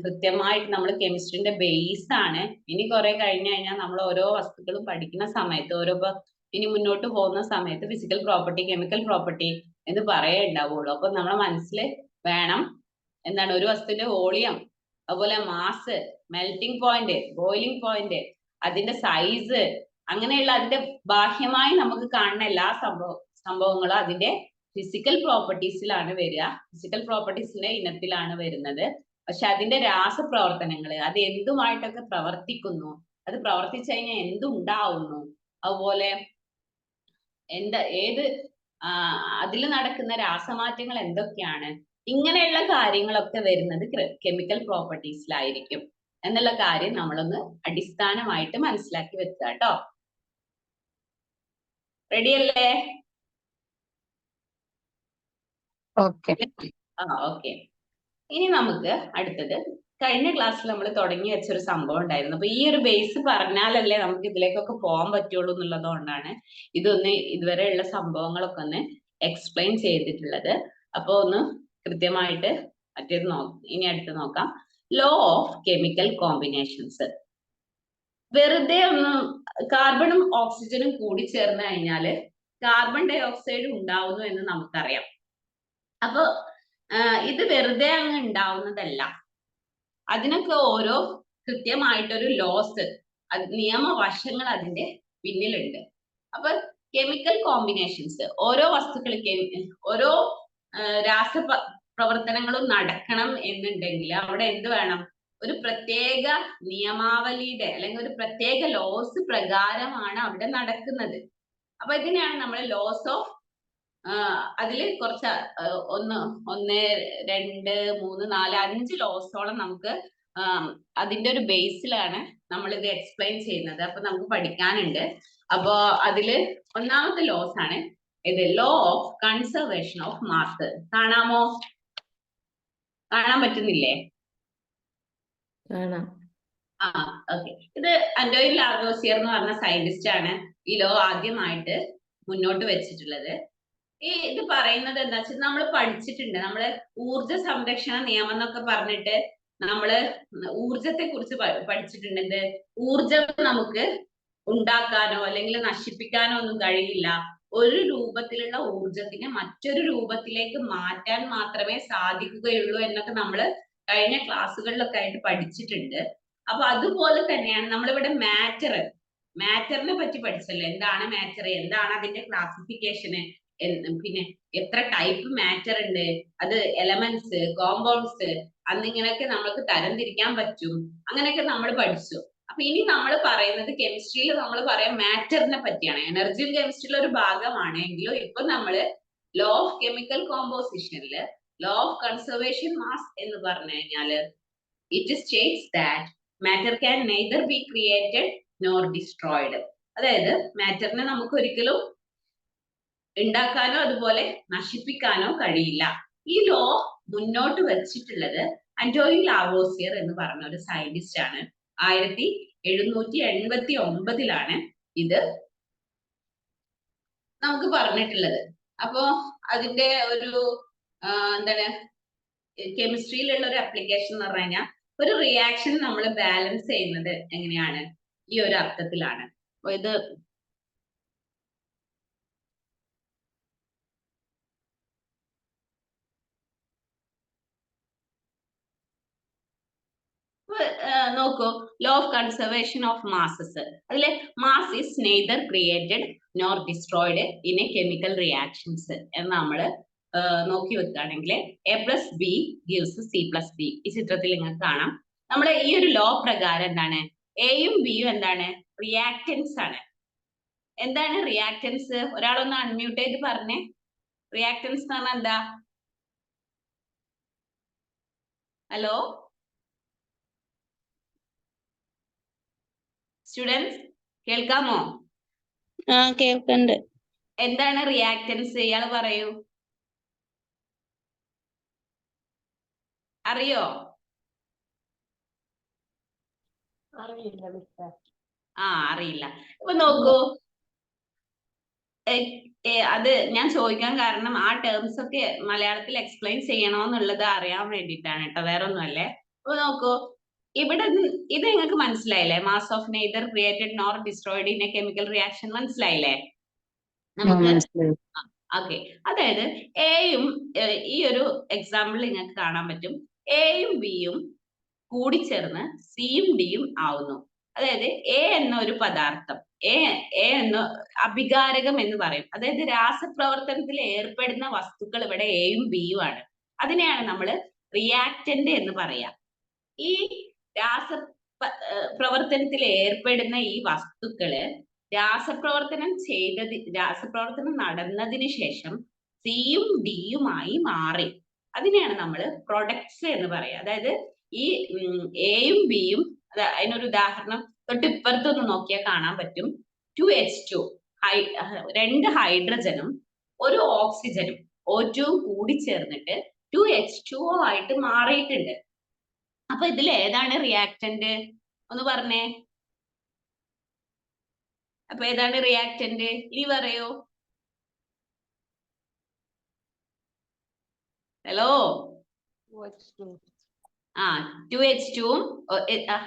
കൃത്യമായിട്ട് നമ്മൾ കെമിസ്ട്രിന്റെ ബേസ് ആണ്. ഇനി കുറെ കഴിഞ്ഞു കഴിഞ്ഞാൽ നമ്മൾ ഓരോ വസ്തുക്കളും പഠിക്കുന്ന സമയത്ത് ഇനി മുന്നോട്ട് പോകുന്ന സമയത്ത് ഫിസിക്കൽ പ്രോപ്പർട്ടി, കെമിക്കൽ പ്രോപ്പർട്ടി എന്ന് പറയേ ഉണ്ടാവുള്ളൂ. അപ്പൊ നമ്മളെ മനസ്സിൽ വേണം എന്താണ് ഒരു വസ്തുവിന്റെ വോളിയം, അതുപോലെ mass, melting point, boiling point, അതിന്റെ സൈസ്, അങ്ങനെയുള്ള അതിന്റെ ബാഹ്യമായി നമുക്ക് കാണുന്ന എല്ലാ സംഭവങ്ങളും അതിന്റെ ഫിസിക്കൽ പ്രോപ്പർട്ടീസിലാണ് വരിക, ഫിസിക്കൽ പ്രോപ്പർട്ടീസിന്റെ ഇനത്തിലാണ് വരുന്നത്. പക്ഷെ അതിന്റെ രാസപ്രവർത്തനങ്ങൾ, അത് എന്തുമായിട്ടൊക്കെ പ്രവർത്തിക്കുന്നു, അത് പ്രവർത്തിച്ചു കഴിഞ്ഞാൽ എന്തുണ്ടാവുന്നു, അതുപോലെ അതിൽ നടക്കുന്ന രാസമാറ്റങ്ങൾ എന്തൊക്കെയാണ്, ഇങ്ങനെയുള്ള കാര്യങ്ങളൊക്കെ വരുന്നത് കെമിക്കൽ പ്രോപ്പർട്ടീസിലായിരിക്കും എന്നുള്ള കാര്യം നമ്മളൊന്ന് അടിസ്ഥാനമായിട്ട് മനസ്സിലാക്കി വെക്കുക കേട്ടോ. റെഡി അല്ലേ? ഓക്കെ. ഓക്കെ. ഇനി നമുക്ക് അടുത്തത്, കഴിഞ്ഞ ക്ലാസ്സിൽ നമ്മൾ തുടങ്ങി വെച്ചൊരു സംഭവം ഉണ്ടായിരുന്നു. അപ്പൊ ഈ ഒരു ബേസ് പറഞ്ഞാലല്ലേ നമുക്ക് ഇതിലേക്കൊക്കെ പോകാൻ പറ്റുള്ളൂ എന്നുള്ളത് കൊണ്ടാണ് ഇതുവരെയുള്ള സംഭവങ്ങളൊക്കെ ഒന്ന് എക്സ്പ്ലെയിൻ ചെയ്തിട്ടുള്ളത്. അപ്പൊ ഒന്ന് കൃത്യമായിട്ട് ഇനി അടുത്ത് നോക്കാം. Law of chemical combinations. വെറുതെ കാർബണും ഓക്സിജനും കൂടി ചേർന്ന് കഴിഞ്ഞാല് കാർബൺ ഡൈ ഓക്സൈഡ് ഉണ്ടാവുന്നു എന്ന് നമുക്കറിയാം. അപ്പൊ ഇത് വെറുതെ അങ്ങ് ഉണ്ടാവുന്നതല്ല, അതിനൊക്കെ ഓരോ കൃത്യമായിട്ടൊരു ലോസ്, നിയമവശങ്ങൾ അതിന്റെ പിന്നിലുണ്ട്. അപ്പൊ കെമിക്കൽ കോമ്പിനേഷൻസ്, ഓരോ വസ്തുക്കൾ, ഓരോ പ്രവർത്തനങ്ങളും നടക്കണം എന്നുണ്ടെങ്കിൽ അവിടെ എന്ത് വേണം, ഒരു പ്രത്യേക നിയമാവലിയുടെ അല്ലെങ്കിൽ ഒരു പ്രത്യേക ലോസ് പ്രകാരമാണ് അവിടെ നടക്കുന്നത്. അപ്പൊ ഇതിനെയാണ് നമ്മൾ ലോസ് ഓഫ് അതില് കുറച്ച് 1, 2, 3, 4, 5 ലോസോളം നമുക്ക് അതിന്റെ ഒരു ബേസിലാണ് നമ്മൾ ഇത് എക്സ്പ്ലെയിൻ ചെയ്യുന്നത്. അപ്പൊ നമുക്ക് പഠിക്കാനുണ്ട്. അപ്പോ അതില് ഒന്നാമത്തെ ലോസ് ആണ് ഇത്, law of conservation of mass. കാണാമോ? കാണാൻ പറ്റുന്നില്ലേ? കാണാം. ആ, ഓക്കെ. ഇത് അന്റോയിൻ ലാവോസിയർ എന്ന് പറഞ്ഞ സയന്റിസ്റ്റ് ആണ് ഈ ലോ ആദ്യമായിട്ട് മുന്നോട്ട് വെച്ചിട്ടുള്ളത്. ഇത് പറയുന്നത് എന്താ വെച്ചാൽ നമ്മൾ പഠിച്ചിട്ടുണ്ട്, നമ്മള് ഊർജ സംരക്ഷണ നിയമം എന്നൊക്കെ പറഞ്ഞിട്ട് നമ്മള് ഊർജത്തെ കുറിച്ച് പഠിച്ചിട്ടുണ്ട്. എന്ത് ഊർജം നമുക്ക് ഉണ്ടാക്കാനോ അല്ലെങ്കിൽ നശിപ്പിക്കാനോ ഒന്നും കഴിയില്ല. ഒരു രൂപത്തിലുള്ള ഊർജത്തിനെ മറ്റൊരു രൂപത്തിലേക്ക് മാറ്റാൻ മാത്രമേ സാധിക്കുകയുള്ളൂ എന്നൊക്കെ നമ്മള് കഴിഞ്ഞ ക്ലാസ്സുകളിലൊക്കെ ആയിട്ട് പഠിച്ചിട്ടുണ്ട്. അപ്പൊ അതുപോലെ തന്നെയാണ് നമ്മളിവിടെ മാറ്ററിനെ പറ്റി പഠിച്ചല്ലോ. എന്താണ് മാറ്റർ, എന്താണ് അതിന്റെ ക്ലാസിഫിക്കേഷന്, പിന്നെ എത്ര ടൈപ്പ് മാറ്റർ ഉണ്ട്, അത് എലമെന്റ്സ്, കോമ്പൗണ്ട്സ്, അന്നിങ്ങനെയൊക്കെ നമ്മൾക്ക് തരംതിരിക്കാൻ പറ്റും, അങ്ങനെയൊക്കെ നമ്മൾ പഠിച്ചു. അപ്പൊ ഇനി നമ്മൾ പറയുന്നത് കെമിസ്ട്രിയിൽ നമ്മൾ പറയാം മാറ്ററിനെ പറ്റിയാണ്. എനർജി കെമിസ്ട്രിയിലെ ഒരു ഭാഗമാണ് എങ്കിലും ഇപ്പൊ നമ്മള് ലോ ഓഫ് കെമിക്കൽ കോമ്പോസിഷനില് ലോ ഓഫ് കൺസർവേഷൻ മാസ് എന്ന് പറഞ്ഞു കഴിഞ്ഞാല് it states that matter can neither be created nor destroyed. അതായത് മാറ്ററിനെ നമുക്ക് ഒരിക്കലും ഉണ്ടാക്കാനോ അതുപോലെ നശിപ്പിക്കാനോ കഴിയില്ല. ഈ ലോ മുന്നോട്ട് വെച്ചിട്ടുള്ളത് അന്റോയിൻ ലാവോസിയർ എന്ന് പറഞ്ഞ ഒരു സയന്റിസ്റ്റ് ആണ്. 1789 ഇത് നമുക്ക് പറഞ്ഞിട്ടുള്ളത്. അപ്പോ അതിന്റെ ഒരു എന്താണ് കെമിസ്ട്രിയിലുള്ള ഒരു അപ്ലിക്കേഷൻ എന്ന് പറഞ്ഞു കഴിഞ്ഞാൽ ഒരു റിയാക്ഷൻ നമ്മൾ ബാലൻസ് ചെയ്യുന്നത് എങ്ങനെയാണ്, ഈ ഒരു അർത്ഥത്തിലാണ്. അപ്പൊ ഇത് നോക്കൂ, law of conservation of masses. അതിലെ mass is neither created nor destroyed in a chemical reactions എന്ന് നമ്മൾ നോക്കി വെക്കുകയാണെങ്കിൽ A+B gives C+B. ഈ ചിത്രത്തിൽ നിങ്ങൾക്ക് കാണാം. നമ്മൾ ഈ ഒരു ലോ പ്രകാരം എന്താണ്, എയും ബിയും എന്താണ്, റിയാക്റ്റൻസ് ആണ്. എന്താണ് റിയാക്റ്റൻസ്? ഒരാളൊന്ന് അൺമ്യൂട്ട് ചെയ്ത് പറഞ്ഞേ. റിയാക്റ്റൻസ് എന്ന് പറഞ്ഞാൽ എന്താ? ഹലോ സ്റ്റുഡൻസ്, കേൾക്കാമോ? കേൾക്കണ്ട്. എന്താണ് റിയാക്റ്റൻസ്? ഇയാൾ പറയൂ, അറിയോ? അറിയില്ല. ഇപ്പൊ നോക്കൂ, അത് ഞാൻ ചോദിക്കാൻ കാരണം ആ ടേംസ് ഒക്കെ മലയാളത്തിൽ എക്സ്പ്ലെയിൻ ചെയ്യണോന്നുള്ളത് അറിയാൻ വേണ്ടിയിട്ടാണ് കേട്ടോ, വേറെ ഒന്നുമല്ലേ. അപ്പൊ നോക്കൂ, ഇവിടെ ഇത് നിങ്ങൾക്ക് മനസ്സിലായില്ലേ? Mass of neither created nor destroyed in a chemical reaction മനസ്സിലായില്ലേ നമുക്ക്? ഓക്കെ. അതായത് എയും ഈ ഒരു എക്സാമ്പിൾ നിങ്ങൾക്ക് കാണാൻ പറ്റും, എയും ബിയും കൂടിച്ചേർന്ന് സിയും ഡിയും ആവുന്നു. അതായത് എ എന്ന ഒരു പദാർത്ഥം, എ എന്ന അഭികാരകം എന്ന് പറയും. അതായത് രാസപ്രവർത്തനത്തിൽ ഏർപ്പെടുന്ന വസ്തുക്കൾ ഇവിടെ എയും ബിയും ആണ്. അതിനെയാണ് നമ്മൾ റിയാക്റ്റന്റ് എന്ന് പറയാ. ഈ പ്രവർത്തനത്തിൽ ഏർപ്പെടുന്ന ഈ വസ്തുക്കള് രാസപ്രവർത്തനം നടന്നതിന് ശേഷം സിയും ഡിയുമായി മാറി. അതിനെയാണ് നമ്മൾ പ്രൊഡക്ട്സ് എന്ന് പറയാ. അതായത് ഈ എയും ബിയും, അതിനൊരു ഉദാഹരണം തൊട്ടിപ്പുറത്തൊന്ന് നോക്കിയാൽ കാണാൻ പറ്റും. 2H2 2 ഹൈഡ്രജനും ഒരു ഓക്സിജനും O2 കൂടി ചേർന്നിട്ട് 2H2O ആയിട്ട് മാറിയിട്ടുണ്ട്. അപ്പൊ ഇതിൽ ഏതാണ് റിയാക്റ്റന്റ് ഒന്ന് പറഞ്ഞേ. അപ്പൊ ഏതാണ് റിയാക്റ്റന്റ്? ഇനി പറയൂ. ഹലോ 2H2ഉം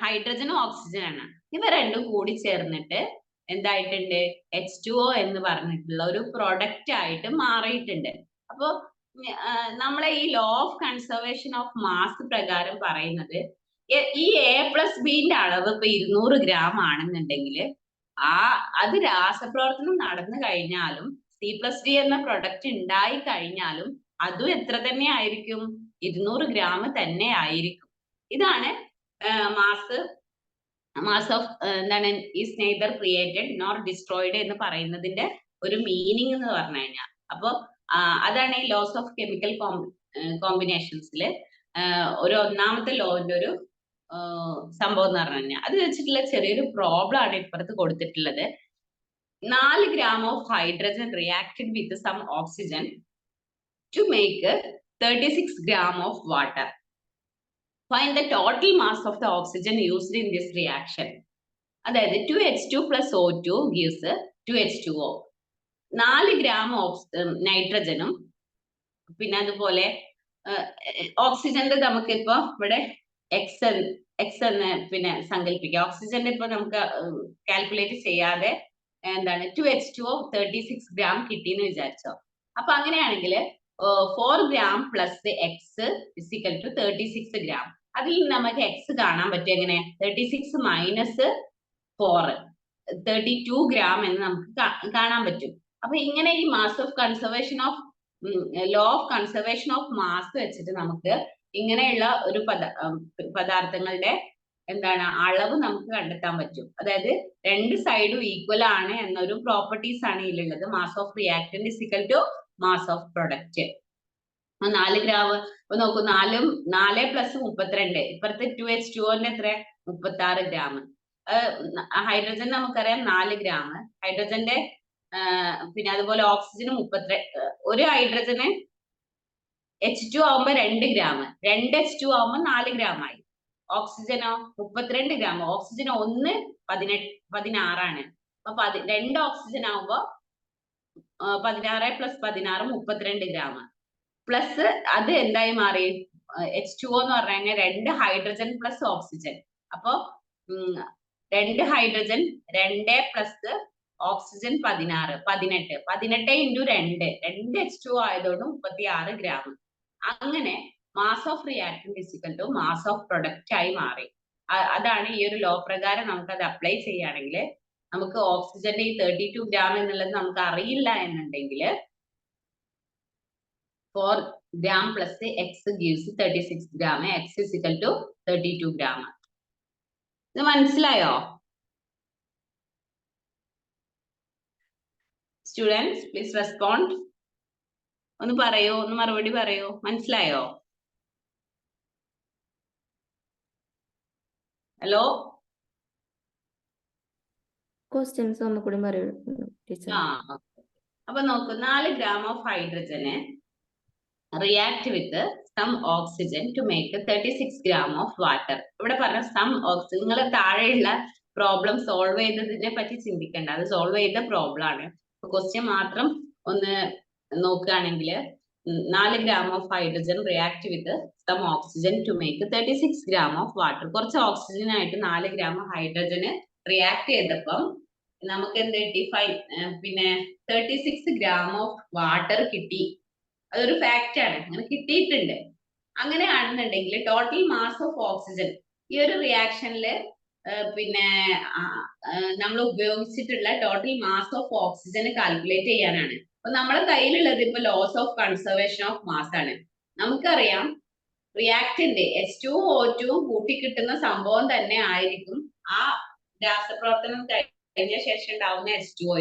ഹൈഡ്രജനും ഓക്സിജനാണ്. ഇവ രണ്ടും കൂടി ചേർന്നിട്ട് എന്തായിട്ടുണ്ട്? H2O എന്ന് പറഞ്ഞിട്ടുള്ള ഒരു പ്രൊഡക്റ്റ് ആയിട്ട് മാറിയിട്ടുണ്ട്. അപ്പോ നമ്മളെ ഈ law of conservation of mass പ്രകാരം പറയുന്നത് ഈ A+Bന്റെ അളവ് ഇപ്പൊ 200 ഗ്രാം ആണെന്നുണ്ടെങ്കിൽ അത് രാസപ്രവർത്തനം നടന്നു കഴിഞ്ഞാലും C+D എന്ന പ്രൊഡക്റ്റ് ഉണ്ടായി കഴിഞ്ഞാലും അതും എത്ര തന്നെ ആയിരിക്കും? 200 ഗ്രാം തന്നെ ആയിരിക്കും. ഇതാണ് മാസ് ഓഫ് എന്താണ് is neither created nor destroyed എന്ന് പറയുന്നതിന്റെ ഒരു മീനിങ് എന്ന് പറഞ്ഞു കഴിഞ്ഞാൽ. അപ്പൊ അതാണ് ഈ ലോസ് ഓഫ് കെമിക്കൽ കോമ്പിനേഷൻസിൽ ഒരു ഒന്നാമത്തെ ലോന്റെ ഒരു സംഭവം എന്ന് പറഞ്ഞു കഴിഞ്ഞാൽ. അത് വെച്ചിട്ടുള്ള ചെറിയൊരു പ്രോബ്ലം ആണ് ഇപ്പുറത്ത് കൊടുത്തിട്ടുള്ളത്. 4 gram of hydrogen reacted with some oxygen to make 36 gram of water. Find the total mass of the oxygen used in this reaction. അതായത് 2H2 plus O2 gives 2H2O. 4 gram നൈട്രജനും പിന്നെ അതുപോലെ ഓക്സിജന്റെ നമുക്ക് ഇപ്പൊ ഇവിടെ എക്സ് എന്ന് പിന്നെ സങ്കല്പിക്കാം. ഓക്സിജന്റെ ഇപ്പൊ നമുക്ക് കാൽക്കുലേറ്റ് ചെയ്യാതെ എന്താണ് 2H2O 36 gram കിട്ടിയെന്ന് വിചാരിച്ചോ. അപ്പൊ അങ്ങനെയാണെങ്കിൽ 4 gram plus x is equal to 36 gram. അതിൽ നിന്ന് നമുക്ക് എക്സ് കാണാൻ പറ്റും എങ്ങനെ? 36 മൈനസ് 4 32 gram എന്ന് നമുക്ക് കാണാൻ പറ്റും. അപ്പൊ ഇങ്ങനെ ഈ mass of conservation of law of conservation of mass വെച്ചിട്ട് നമുക്ക് ഇങ്ങനെയുള്ള ഒരു പദാർത്ഥങ്ങളുടെ എന്താണ് അളവ് നമുക്ക് കണ്ടെത്താൻ പറ്റും. അതായത് രണ്ട് സൈഡും ഈക്വൽ ആണ് എന്നൊരു പ്രോപ്പർട്ടീസ് ആണ് ഇതിലുള്ളത്. Mass of reactant is equal to mass of product. 4 gram ഇപ്പൊ നോക്കൂ, 4 പ്ലസ് 32. ഇപ്പുറത്തെ 2H2O എത്ര? 36 gram. ഹൈഡ്രജൻ നമുക്കറിയാം 4 gram. ഹൈഡ്രജന്റെ പിന്നെ അതുപോലെ ഓക്സിജന് 32. ഒരു ഹൈഡ്രജന് H2 ആവുമ്പോ 2 gram. 2 H2 ആവുമ്പോ 4 gram ആയി. ഓക്സിജനോ 32 gram. ഓക്സിജൻ 1 16 ആണ്. അപ്പൊ 2 ഓക്സിജൻ ആവുമ്പോ 16 പ്ലസ് 16 32 gram. പ്ലസ് അത് എന്തായി മാറി? H2O എന്ന് പറഞ്ഞു കഴിഞ്ഞാൽ 2 ഹൈഡ്രജൻ പ്ലസ് ഓക്സിജൻ. അപ്പൊ 2 hydrogen 2 plus oxygen 18 into 2 H2O ആയതുകൊണ്ട് 36 gram. അങ്ങനെ mass of reactant is equal to mass of product ആയി മാറി. അതാണ് ഈ ഒരു ലോ പ്രകാരം നമുക്ക് അത് അപ്ലൈ ചെയ്യുകയാണെങ്കിൽ നമുക്ക് ഓക്സിജന്റെ ഈ 32 gram എന്നുള്ളത് നമുക്ക് അറിയില്ല എന്നുണ്ടെങ്കിൽ 4 gram plus x gives 36 gram. X is equal to 32 gram. ഇത് മനസ്സിലായോ സ്റ്റുഡൻസ്? Please respond. ഒന്ന് പറയൂ, ഒന്ന് മറുപടി പറയൂ. മനസ്സിലായോ? ഹലോ, ക്വസ്റ്റ്യൻസ് ഒന്നുകൂടി പറയൂ ടീച്ചർ. അപ്പൊ നോക്കൂ, 4 gram of hydrogen react with some oxygen to make 36 gram of water. ഇവിടെ പറഞ്ഞ സം ഓക്സിജൻ, നിങ്ങൾ താഴെയുള്ള പ്രോബ്ലം സോൾവ് ചെയ്തതിനെ പറ്റി ചിന്തിക്കേണ്ട, അത് സോൾവ് ചെയ്ത പ്രോബ്ലം ആണ്. ക്വസ്റ്റ്യൻ മാത്രം ഒന്ന് നോക്കുകയാണെങ്കിൽ 4 gram of hydrogen react with some oxygen to make 36 gram of water. കുറച്ച് ഓക്സിജൻ ആയിട്ട് 4 gram ഹൈഡ്രജന് റിയാക്ട് ചെയ്തപ്പം നമുക്ക് എന്ത് കിട്ടി? പിന്നെ 36 gram ഓഫ് വാട്ടർ കിട്ടി. അതൊരു ഫാക്റ്റ് ആണ്, അങ്ങനെ കിട്ടിയിട്ടുണ്ട്. അങ്ങനെയാണെന്നുണ്ടെങ്കിൽ ടോട്ടൽ മാസ് ഓഫ് ഓക്സിജൻ ഈ ഒരു റിയാക്ഷനിൽ പിന്നെ നമ്മൾ ഉപയോഗിച്ചിട്ടുള്ള total mass of oxygen calculate ചെയ്യാനാണ്. അപ്പൊ നമ്മളെ കയ്യിലുള്ളത് ഇപ്പൊ law of conservation of mass ആണ്. നമുക്കറിയാം റിയാക്ടന്റ് H2O2 കൂട്ടിക്കിട്ടുന്ന സംഭവം തന്നെ ആയിരിക്കും ആ രാസപ്രവർത്തനം കഴിഞ്ഞ ശേഷം ഉണ്ടാവുന്ന H2O.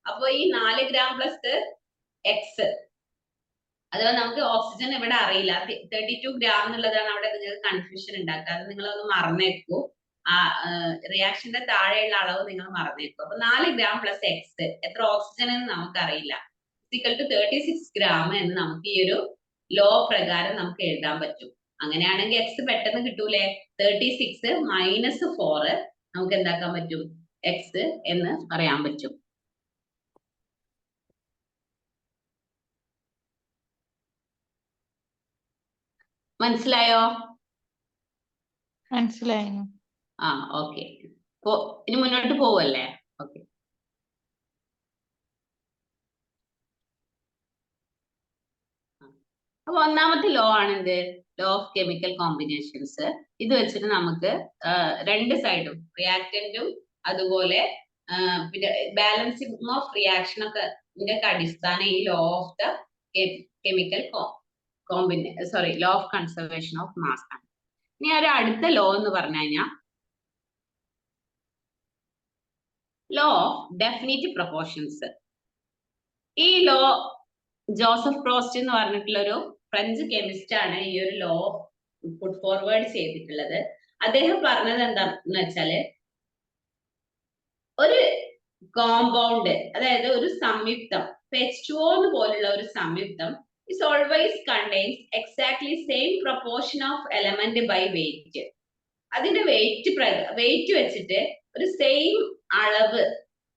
അപ്പൊ ഈ 4 gram പ്ലസ് എക്സ്, അതുപോലെ നമുക്ക് ഓക്സിജൻ ഇവിടെ അറിയില്ല. 32 gram എന്നുള്ളതാണ് അവിടെ നിങ്ങൾക്ക് കൺഫ്യൂഷൻ ഉണ്ടാക്കുക. അത് നിങ്ങളൊന്ന് മറന്നേക്കൂ. ആ റിയാക്ഷന്റെ താഴെയുള്ള അളവ് നിങ്ങൾ മറന്നേക്കൂ. അപ്പൊ 4 gram പ്ലസ് എക്സ് എത്ര ഓക്സിജൻ എന്ന് നമുക്കറിയില്ല. ഇക്വൽ ടു 36 gram എന്ന് നമുക്ക് ഈ ഒരു ലോ പ്രകാരം നമുക്ക് എഴുതാൻ പറ്റും. അങ്ങനെയാണെങ്കിൽ എക്സ് പെട്ടെന്ന് കിട്ടൂലേ? 36 മൈനസ് 4 നമുക്ക് എന്താക്കാൻ പറ്റും? എക്സ് എന്ന് പറയാൻ പറ്റും. മനസ്സിലായോ? മനസ്സിലായി. ഓക്കെ. ഇനി മുന്നോട്ട് പോവല്ലേ? ഓക്കെ. അപ്പൊ ഒന്നാമത്തെ ലോ ആണ് എന്ത്? Law of chemical combinations. ഇത് വെച്ചിട്ട് നമുക്ക് രണ്ട് സൈഡും റിയാക്ടന്റും അതുപോലെ പിന്നെ ബാലൻസിങ് ഓഫ് റിയാക്ഷൻ ഒക്കെ അടിസ്ഥാനം ഈ law of the chemical law of conservation of mass ആണ്. ഇനി ഒരു അടുത്ത ലോ എന്ന് പറഞ്ഞു കഴിഞ്ഞാൽ ലോ ഓഫ് ഡെഫിനിറ്റ് പ്രൊപ്പോർഷൻസ്. ഈ ലോ ജോസഫ് പ്രോസ്റ്റ് എന്ന് പറഞ്ഞിട്ടുള്ള ഒരു ഫ്രഞ്ച് കെമിസ്റ്റ് ആണ് ഈ ഒരു ലോ പുട്ട് ഫോർവേഡ് ചെയ്തിട്ടുള്ളത്. അദ്ദേഹം പറഞ്ഞത് എന്താന്ന് വെച്ചാല് ഒരു കോമ്പൗണ്ട്, അതായത് ഒരു സംയുക്തം, H2O പോലുള്ള ഒരു സംയുക്തം is always contains exactly same proportion of element by weight. അതിന്റെ വെയിറ്റ് വെച്ചിട്ട് ഒരു സെയിം അളവ്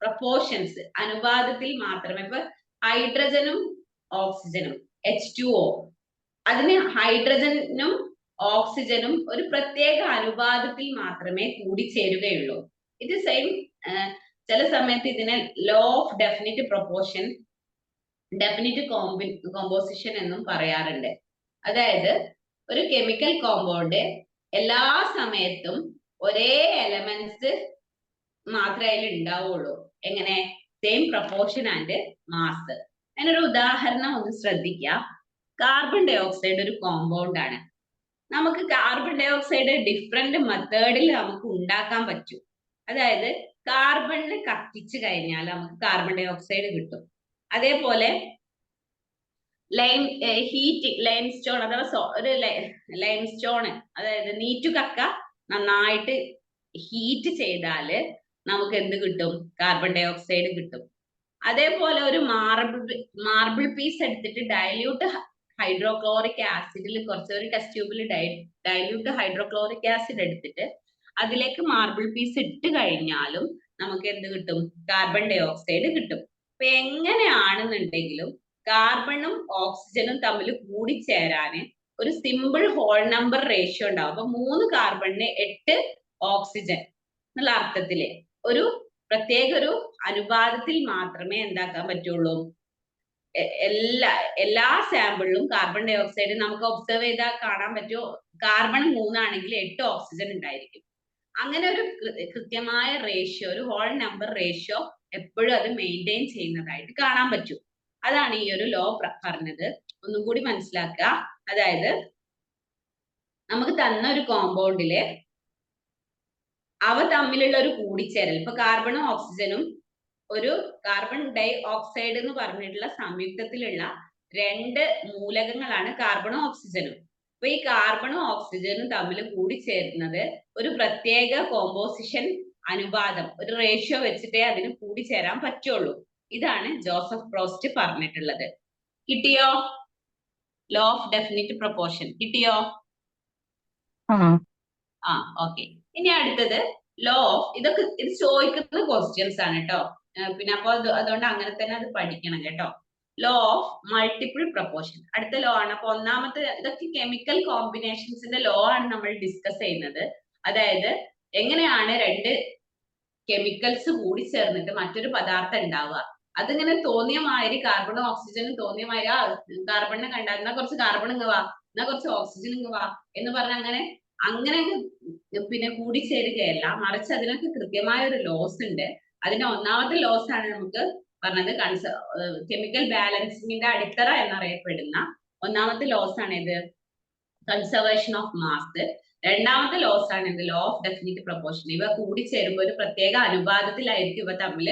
പ്രൊപ്പോർഷൻസ് അനുപാതത്തിൽ മാത്രമേ, ഇപ്പൊ ഹൈഡ്രജനും ഓക്സിജനും H2O, അതിന് ഹൈഡ്രജനും ഓക്സിജനും ഒരു പ്രത്യേക അനുപാതത്തിൽ മാത്രമേ കൂടിച്ചേരുകയുള്ളൂ. ഇത് സെയിം ചില സമയത്ത് ഇതിനെ law of definite proportion, definite composition എന്നും പറയാറുണ്ട്. അതായത് ഒരു കെമിക്കൽ കോമ്പൗണ്ട് എല്ലാ സമയത്തും ഒരേ എലമെന്റ്സ് മാത്രമേ അതിൽ ഉണ്ടാവുള്ളൂ. എങ്ങനെ? Same proportion and mass. അതിനൊരു ഉദാഹരണം ഒന്ന് ശ്രദ്ധിക്കുക. കാർബൺ ഡൈ ഓക്സൈഡ് ഒരു കോമ്പൗണ്ട് ആണ്. നമുക്ക് കാർബൺ ഡൈ ഓക്സൈഡ് ഡിഫറെന്റ് മെത്തേഡിൽ നമുക്ക് ഉണ്ടാക്കാൻ പറ്റും. അതായത് കാർബണിനെ കത്തിച്ചു കഴിഞ്ഞാൽ നമുക്ക് കാർബൺ ഡൈ ഓക്സൈഡ് കിട്ടും. അതേപോലെ ലൈം സ്റ്റോൺ അഥവാ ഒരു ലൈം സ്റ്റോൺ, അതായത് നീറ്റുകക്ക നന്നായിട്ട് ഹീറ്റ് ചെയ്താല് നമുക്ക് എന്ത് കിട്ടും? കാർബൺ ഡൈ ഓക്സൈഡ് കിട്ടും. അതേപോലെ ഒരു മാർബിൾ പീസ് എടുത്തിട്ട് ഡൈല്യൂട്ട് ഹൈഡ്രോക്ലോറിക് ആസിഡിൽ ഒരു ടെസ്റ്റ് ട്യൂബിൽ ഡൈല്യൂട്ട് ഹൈഡ്രോക്ലോറിക് ആസിഡ് എടുത്തിട്ട് അതിലേക്ക് മാർബിൾ പീസ് ഇട്ട് കഴിഞ്ഞാലും നമുക്ക് എന്ത് കിട്ടും? കാർബൺ ഡൈ ഓക്സൈഡ് കിട്ടും. അപ്പൊ എങ്ങനെയാണെന്നുണ്ടെങ്കിലും കാർബണും ഓക്സിജനും തമ്മിൽ കൂടിച്ചേരാന് ഒരു സിമ്പിൾ ഹോൾ നമ്പർ റേഷ്യോ ഉണ്ടാവും. അപ്പൊ 3 കാർബണിന് 8 ഓക്സിജൻ എന്നുള്ള അർത്ഥത്തില് ഒരു പ്രത്യേക ഒരു അനുപാതത്തിൽ മാത്രമേ എന്താക്കാൻ പറ്റുള്ളൂ. എല്ലാ സാമ്പിളിലും കാർബൺ ഡൈ ഓക്സൈഡ് നമുക്ക് ഒബ്സർവ് ചെയ്താൽ കാണാൻ പറ്റുമോ? കാർബൺ 3 ആണെങ്കിൽ 8 ഓക്സിജൻ ഉണ്ടായിരിക്കും. അങ്ങനെ ഒരു കൃത്യമായ റേഷ്യോ, ഒരു ഹോൾ നമ്പർ റേഷ്യോ എപ്പോഴും അത് മെയിൻറ്റെയിൻ ചെയ്യുന്നതായിട്ട് കാണാൻ പറ്റും. അതാണ് ഈ ഒരു ലോ പറഞ്ഞത്. ഒന്നും കൂടി മനസ്സിലാക്കുക. അതായത് നമുക്ക് തന്ന ഒരു കോമ്പൗണ്ടില് അവ തമ്മിലുള്ള ഒരു കൂടിച്ചേരൽ, ഇപ്പൊ കാർബണും ഓക്സിജനും ഒരു കാർബൺ ഡൈ ഓക്സൈഡ് എന്ന് പറഞ്ഞിട്ടുള്ള സംയുക്തത്തിലുള്ള 2 മൂലകങ്ങളാണ് കാർബണും ഓക്സിജനും. അപ്പൊ ഈ കാർബണും ഓക്സിജനും തമ്മിൽ കൂടിച്ചേരുന്നത് ഒരു പ്രത്യേക കോമ്പോസിഷൻ അനുപാതം, ഒരു റേഷ്യോ വെച്ചിട്ടേ അതിന് കൂടിച്ചേരാൻ പറ്റുള്ളൂ. ഇതാണ് ജോസഫ് പ്രോസ്റ്റ് പറഞ്ഞിട്ടുള്ളത്. കിട്ടിയോ? ലോ ഓഫ് ഡെഫിനിറ്റ് പ്രൊപ്പോർഷൻ കിട്ടിയോ? ഓക്കെ. ഇനി അടുത്തത് ലോ ഓഫ്, ഇതൊക്കെ ഇത് ചോദിക്കുന്ന ക്വസ്റ്റ്യൻസ് ആണ് കേട്ടോ. പിന്നെ അപ്പൊ അതുകൊണ്ട് അങ്ങനെ തന്നെ അത് പഠിക്കണം കേട്ടോ. ലോ ഓഫ് മൾട്ടിപ്പിൾ പ്രൊപ്പോർഷൻ അടുത്ത ലോ ആണ്. അപ്പൊ ഒന്നാമത്തെ, ഇതൊക്കെ കെമിക്കൽ കോമ്പിനേഷൻസിന്റെ ലോ ആണ് നമ്മൾ ഡിസ്കസ് ചെയ്യുന്നത്. അതായത് എങ്ങനെയാണ് 2 കെമിക്കൽസ് കൂടി ചേർന്നിട്ട് മറ്റൊരു പദാർത്ഥം ഉണ്ടാവുക. അതിങ്ങനെ തോന്നിയ മാതിരി കാർബണും ഓക്സിജനും തോന്നിയ മാതിരി കാർബണിനെ കണ്ടാൽ എന്നാ കുറച്ച് കാർബൺ ഇങ്ങ് വാ, എന്നാ കുറച്ച് ഓക്സിജൻ ഇങ്ങ് വാ എന്ന് പറഞ്ഞ അങ്ങനെ പിന്നെ കൂടിച്ചേരുകയല്ല, മറിച്ച് അതിനൊക്കെ കൃത്യമായ ഒരു ലോസ് ഉണ്ട്. അതിന്റെ ഒന്നാമത്തെ ലോസ് ആണ് നമുക്ക് പറഞ്ഞത് കെമിക്കൽ ബാലൻസിങ്ങിന്റെ അടിത്തറ എന്നറിയപ്പെടുന്ന ഒന്നാമത്തെ ലോസ് ആണ് ഇത് കൺസർവേഷൻ ഓഫ് മാസ്. രണ്ടാമത്തെ ലോസ് ആണ് ഇത് ലോ ഓഫ് ഡെഫിനിറ്റ് പ്രൊപ്പോർഷൻ. ഇവ കൂടിച്ചേരുമ്പോൾ ഒരു പ്രത്യേക അനുപാതത്തിലായിരിക്കും ഇവ തമ്മിൽ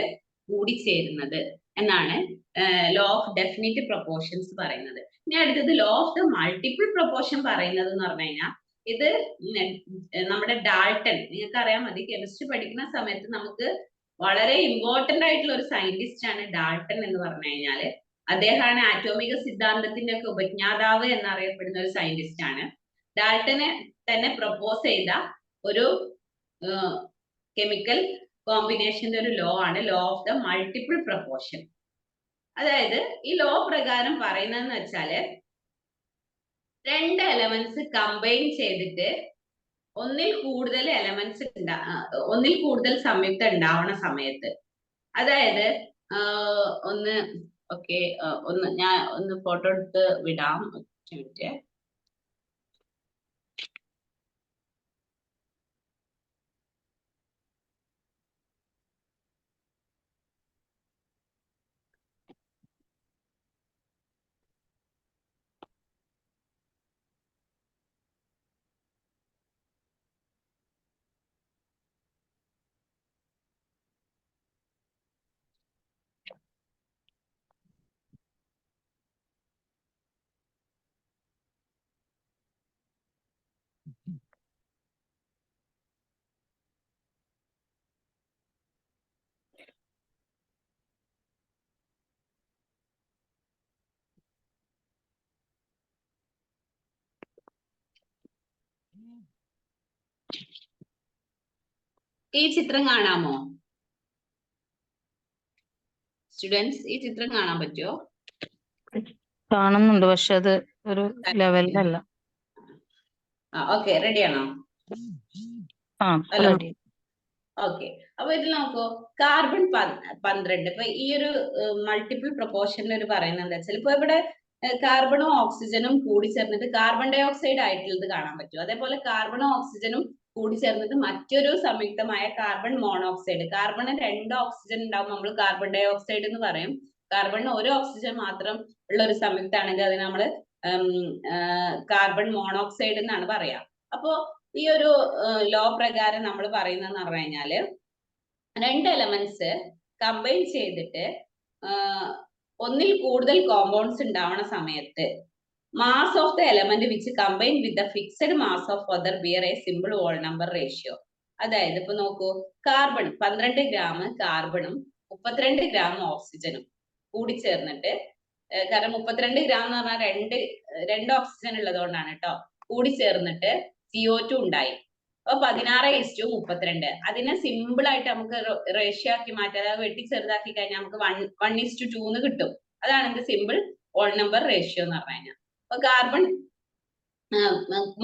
കൂടിച്ചേരുന്നത് എന്നാണ് ലോ ഓഫ് ഡെഫിനിറ്റ് പ്രൊപ്പോർഷൻസ് പറയുന്നത്. ഇനി അടുത്തത് law of the multiple proportion പറയുന്നത് എന്ന് പറഞ്ഞു കഴിഞ്ഞാൽ ഇത് നമ്മുടെ ഡാൾട്ടൺ, നിങ്ങൾക്ക് അറിയാൻ മതി, കെമിസ്ട്രി പഠിക്കുന്ന സമയത്ത് നമുക്ക് വളരെ ഇമ്പോർട്ടന്റ് ആയിട്ടുള്ള ഒരു സയന്റിസ്റ്റ് ആണ് ഡാൾട്ടൺ എന്ന് പറഞ്ഞു കഴിഞ്ഞാല്. അദ്ദേഹമാണ് ആറ്റോമിക സിദ്ധാന്തത്തിന്റെ ഒക്കെ ഉപജ്ഞാതാവ് എന്നറിയപ്പെടുന്ന ഒരു സയന്റിസ്റ്റ് ആണ്. ഡാൾട്ടനെ തന്നെ പ്രൊപ്പോസ് ചെയ്ത ഒരു കെമിക്കൽ കോമ്പിനേഷന്റെ ഒരു ലോ ആണ് law of the multiple proportion. അതായത് ഈ ലോ പ്രകാരം പറയുന്നതെന്ന് വെച്ചാല് 2 എലമെന്റ്സ് കമ്പൈൻ ചെയ്തിട്ട് ഒന്നിൽ കൂടുതൽ സംയുക്തം ഉണ്ടാവുന്ന സമയത്ത്, അതായത് ഞാൻ ഒന്ന് ഫോട്ടോ എടുത്ത് വിടാം. ഈ ചിത്രം കാണാമോ സ്റ്റുഡൻസ്? ഈ ചിത്രം കാണാൻ പറ്റുമോ? കാണുന്നുണ്ട്, പക്ഷെ അത് ഒരു ലെവലിലല്ല. ഓക്കെ, റെഡിയാണോ? ഹലോ. ഓക്കെ, അപ്പൊ ഇതിൽ നോക്കൂ, കാർബൺ 12. ഇപ്പൊ ഈ ഒരു മൾട്ടിപ്പിൾ പ്രൊപ്പോർഷനിൽ പറയുന്നത് എന്താ വെച്ചാൽ, ഇപ്പൊ ഇവിടെ കാർബണും ഓക്സിജനും കൂടി ചേർന്നിട്ട് കാർബൺ ഡൈ ഓക്സൈഡ് ആയിട്ടുള്ളത് കാണാൻ പറ്റും. അതേപോലെ കാർബണും ഓക്സിജനും കൂടി ചേർന്നിട്ട് മറ്റൊരു സംയുക്തമായ കാർബൺ മോണോക്സൈഡ്. കാർബണിന് 2 ഓക്സിജൻ ഉണ്ടാവും, നമ്മൾ കാർബൺ ഡൈ ഓക്സൈഡ് എന്ന് പറയും. കാർബണിന് 1 ഓക്സിജൻ മാത്രം ഉള്ള ഒരു സംയുക്തമാണെങ്കിൽ അതിന് നമ്മൾ കാർബൺ മോണോക്സൈഡ് എന്നാണ് പറയാ. അപ്പോ ഈ ഒരു ലോ പ്രകാരം നമ്മൾ പറയുന്നതെന്ന് പറഞ്ഞു കഴിഞ്ഞാല്, 2 എലമെന്റ്സ് കമ്പൈൻ ചെയ്തിട്ട് ഒന്നിൽ കൂടുതൽ കോമ്പൗണ്ട്സ് ഉണ്ടാവുന്ന സമയത്ത് mass of the element which combine with the fixed mass of other bear a simple whole number ratio. അതായത് ഇപ്പൊ നോക്കൂ, കാർബൺ 12 ഗ്രാം കാർബണും 32 ഗ്രാം ഓക്സിജനും കൂടി ചേർന്നിട്ട്, കാരണം 32 ഗ്രാം എന്ന് പറഞ്ഞാൽ രണ്ട് ഓക്സിജൻ ഉള്ളതുകൊണ്ടാണ് കേട്ടോ, കൂടി ചേർന്നിട്ട് CO2 ഉണ്ടായി. അപ്പൊ 16:32. അതിനെ സിമ്പിൾ ആയിട്ട് നമുക്ക് റേഷ്യോ ആക്കി മാറ്റാം. അതായത് വെട്ടി ചെറുതാക്കി കഴിഞ്ഞാൽ നമുക്ക് 1:2 എന്ന് കിട്ടും. അതാണ് എന്ത് സിമ്പിൾ ഹോൾ നമ്പർ റേഷ്യോ എന്ന് പറഞ്ഞു കഴിഞ്ഞാൽ. അപ്പൊ കാർബൺ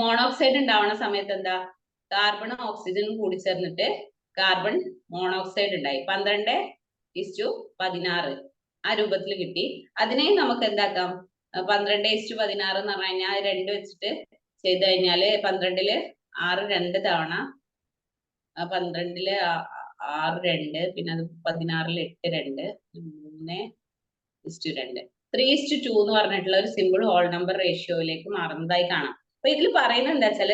മോണോക്സൈഡ് ഉണ്ടാവുന്ന സമയത്ത് എന്താ, കാർബണും ഓക്സിജനും കൂടി ചേർന്നിട്ട് കാർബൺ മോണോക്സൈഡ് ഉണ്ടായി. 12:16 ആ രൂപത്തിൽ കിട്ടി. അതിനെയും നമുക്ക് എന്താക്കാം, 12:16 എന്ന് പറഞ്ഞു കഴിഞ്ഞാൽ 2 വെച്ചിട്ട് ചെയ്ത് കഴിഞ്ഞാല് 12 6 2 തവണ, 12 6 2, പിന്നെ അത് 16 8 2 3:2 3:2 എന്ന് പറഞ്ഞിട്ടുള്ള ഒരു സിമ്പിൾ ഹോൾ നമ്പർ റേഷ്യോയിലേക്ക് മാറുന്നതായി കാണാം. അപ്പൊ ഇതിൽ പറയുന്നത് എന്താ വെച്ചാൽ,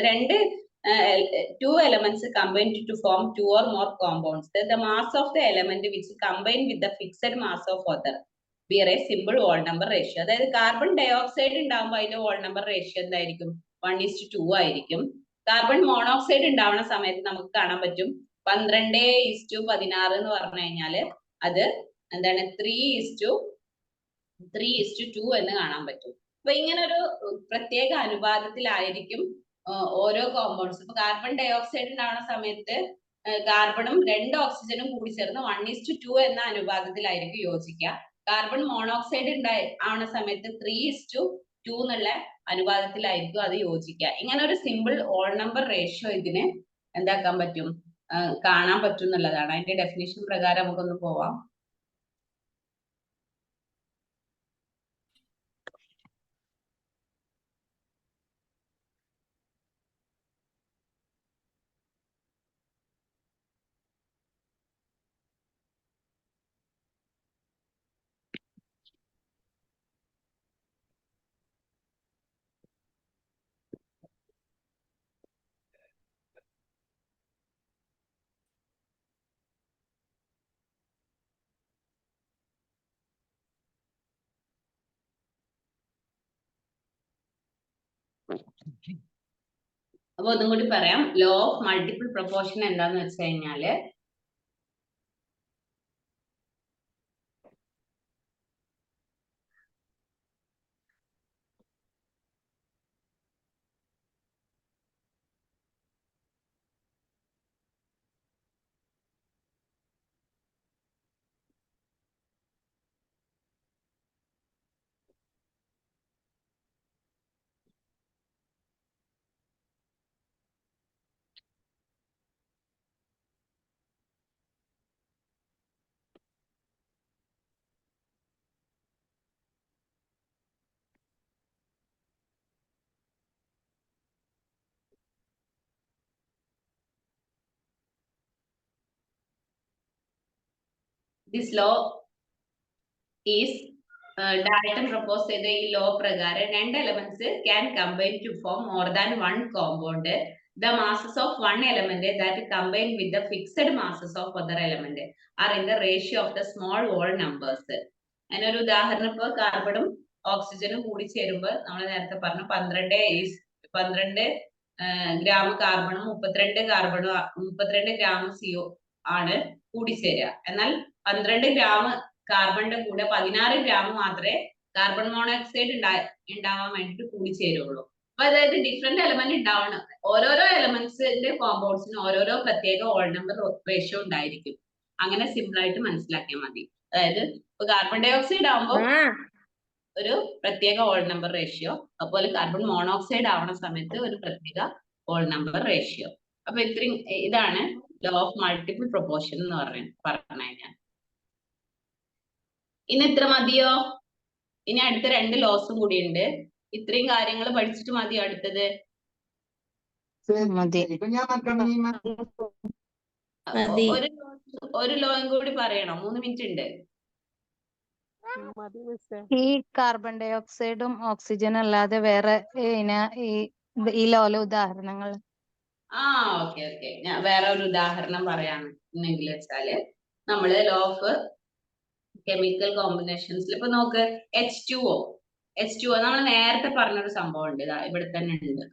2 elements combined to form 2 or more compounds. The mass of the element which combine with the fixed mass of other bear a simple whole number ratio. അതായത് കാർബൺ ഡൈ ഓക്സൈഡ് ഉണ്ടാകുമ്പോൾ അതിന്റെ whole number ratio എന്തായിരിക്കും, 1:2 ആയിരിക്കും. Carbon monoxide ഉണ്ടാവുന്ന സമയത്ത് നമുക്ക് കാണാൻ പറ്റും 12:16 എന്ന് പറഞ്ഞു കഴിഞ്ഞാല് അത് എന്താണ് 3:2 എന്ന് കാണാൻ പറ്റും. അപ്പൊ ഇങ്ങനെ ഒരു പ്രത്യേക അനുപാതത്തിലായിരിക്കും ഓരോ കോമ്പൗണ്ട്സ്. ഇപ്പൊ കാർബൺ ഡൈ ഓക്സൈഡ് ഉണ്ടാവുന്ന സമയത്ത് കാർബണും 2 ഓക്സിജനും കൂടി ചേർന്ന് 1:2 എന്ന അനുപാതത്തിലായിരിക്കും യോജിക്കുക. കാർബൺ മോണോക്സൈഡ് ആവുന്ന സമയത്ത് 3:2 എന്നുള്ള അനുപാതത്തിലായിരിക്കും അത് യോജിക്കുക. ഇങ്ങനെ ഒരു സിമ്പിൾ ഹോൾ നമ്പർ റേഷ്യോ ഇതിന് എന്താക്കാൻ പറ്റും, കാണാൻ പറ്റും എന്നുള്ളതാണ്. അതിന്റെ ഡെഫിനിഷൻ പ്രകാരം നമുക്കൊന്ന് പോവാം. അപ്പൊ ഒന്നും കൂടി പറയാം, ലോ ഓഫ് മൾട്ടിപ്പിൾ പ്രൊപ്പോർഷൻ എന്താന്ന് വെച്ച് കഴിഞ്ഞാല്, this law is Dalton proposed ചെയ്ത ഈ ലോ പ്രകാരം 2 elements can combine to form more than one compound. The masses of one element that combine with the fixed masses of other element are in the ratio of the small whole numbers. അതിനൊരു ഉദാഹരണം, ഇപ്പൊ കാർബണും ഓക്സിജനും കൂടി ചേരുമ്പോൾ നമ്മൾ നേരത്തെ പറഞ്ഞു 12 gram കാർബണും 32 gram CO ആണ് കൂടിച്ചേരുക. എന്നാൽ 12 ഗ്രാം കാർബണിന്റെ കൂടെ 16 ഗ്രാം മാത്രമേ കാർബൺ മോണോക്സൈഡ് ഉണ്ടാവാൻ വേണ്ടിട്ട് കൂടിച്ചേരുള്ളൂ. അപ്പൊ അതായത് ഡിഫറെന്റ് എലമെന്റ് ഉണ്ടാവണം. ഓരോരോ എലമെന്റ്സിന്റെ കോമ്പൗണ്ട്സിന് ഓരോരോ പ്രത്യേക ഓൾ നമ്പർ റേഷ്യോ ഉണ്ടായിരിക്കും. അങ്ങനെ സിമ്പിൾ ആയിട്ട് മനസ്സിലാക്കിയാൽ മതി. അതായത് ഇപ്പൊ കാർബൺ ഡൈ ഓക്സൈഡ് ആവുമ്പോൾ ഒരു പ്രത്യേക ഓൾ നമ്പർ റേഷ്യോ, അതുപോലെ കാർബൺ മോണോക്സൈഡ് ആവുന്ന സമയത്ത് ഒരു പ്രത്യേക ഓൾ നമ്പർ റേഷ്യോ. അപ്പൊ ഇത്രയും ഇതാണ് ലോ ഓഫ് മൾട്ടിപ്പിൾ പ്രൊപ്പോർഷൻ എന്ന് പറഞ്ഞു കഴിഞ്ഞാൽ. ഇനി ഇത്ര മതിയോ? ഇനി അടുത്ത 2 ലോസും കൂടി ഉണ്ട്. ഇത്രയും കാര്യങ്ങൾ പഠിച്ചിട്ട് മതിയോ അടുത്തത്? മതി. ഒരു ലോയും കൂടി പറയണോ? 3 മിനിറ്റ് ഉണ്ട്. ഈ കാർബൺ ഡൈ ഓക്സൈഡും ഓക്സിജനും അല്ലാതെ വേറെ ഈ ലോല ഉദാഹരണങ്ങൾ. ഓക്കെ. ഞാൻ വേറെ ഒരു ഉദാഹരണം പറയാമെന്നെങ്കിൽ വെച്ചാല്, നമ്മള് ലോ ഓഫ് കെമിക്കൽ കോമ്പിനേഷൻസിൽ ഇപ്പൊ നോക്ക്, H2O നമ്മൾ നേരത്തെ പറഞ്ഞൊരു സംഭവം ഉണ്ട്. ഇവിടെ തന്നെ ഉണ്ട്.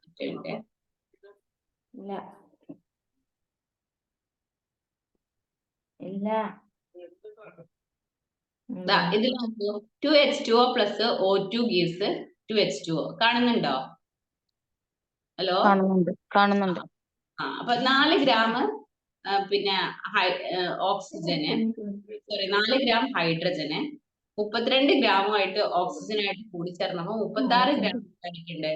ഇതിൽ നോക്കൂ, 2H2O plus O2 gives 2H2O. കാണുന്നുണ്ടോ? ഹലോ, കാണുന്നുണ്ട്. അപ്പൊ 4 ഗ്രാം പിന്നെ ഓക്സിജന്, 4 ഗ്രാം ഹൈഡ്രജന് 32 ഗ്രാമുമായിട്ട് ഓക്സിജനായിട്ട് കൂടിച്ചേർന്നപ്പോ 36 ഗ്രാം ആയിരിക്കണ്ടേ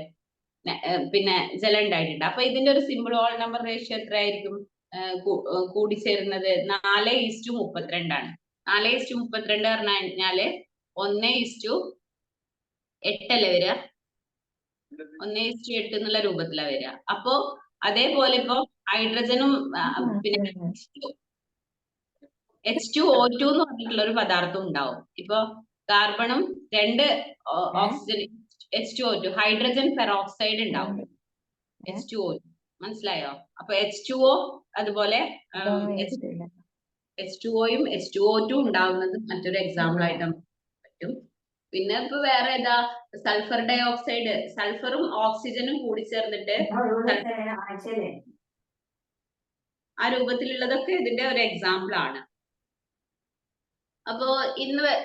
പിന്നെ ജലം ഉണ്ടായിട്ടുണ്ട്. അപ്പൊ ഇതിന്റെ ഒരു സിമ്പിൾ ഓൾ നമ്പർ റേഷ്യോ എത്രയായിരിക്കും കൂടിച്ചേരുന്നത്? 4:32 ആണ്. 4:32 പറഞ്ഞു കഴിഞ്ഞാല് 1:8 അല്ലേ വരിക? 1:8 എന്നുള്ള രൂപത്തിലാ വരിക. അപ്പോ അതേപോലെ ഇപ്പൊ ഹൈഡ്രജനും പിന്നെ H2O2 എന്ന് പറഞ്ഞിട്ടുള്ള ഒരു പദാർത്ഥം ഉണ്ടാവും. ഇപ്പൊ കാർബണും 2 ഓക്സിജൻ H2O2, ഹൈഡ്രജൻ പെറോക്സൈഡ് ഉണ്ടാവും H2O2. മനസ്സിലായോ? അപ്പൊ H2O അതുപോലെ H2Oയും H2O2 ഉണ്ടാവുന്നത് മറ്റൊരു എക്സാമ്പിൾ ആയിട്ട് നമുക്ക് പറ്റും. പിന്നെ ഇപ്പൊ വേറെ ഏതാ? സൾഫർ ഡൈ ഓക്സൈഡ്, സൾഫറും ഓക്സിജനും കൂടി ചേർന്നിട്ട് ആ രൂപത്തിലുള്ളതൊക്കെ ഇതിന്റെ ഒരു എക്സാമ്പിൾ ആണ്. അപ്പോ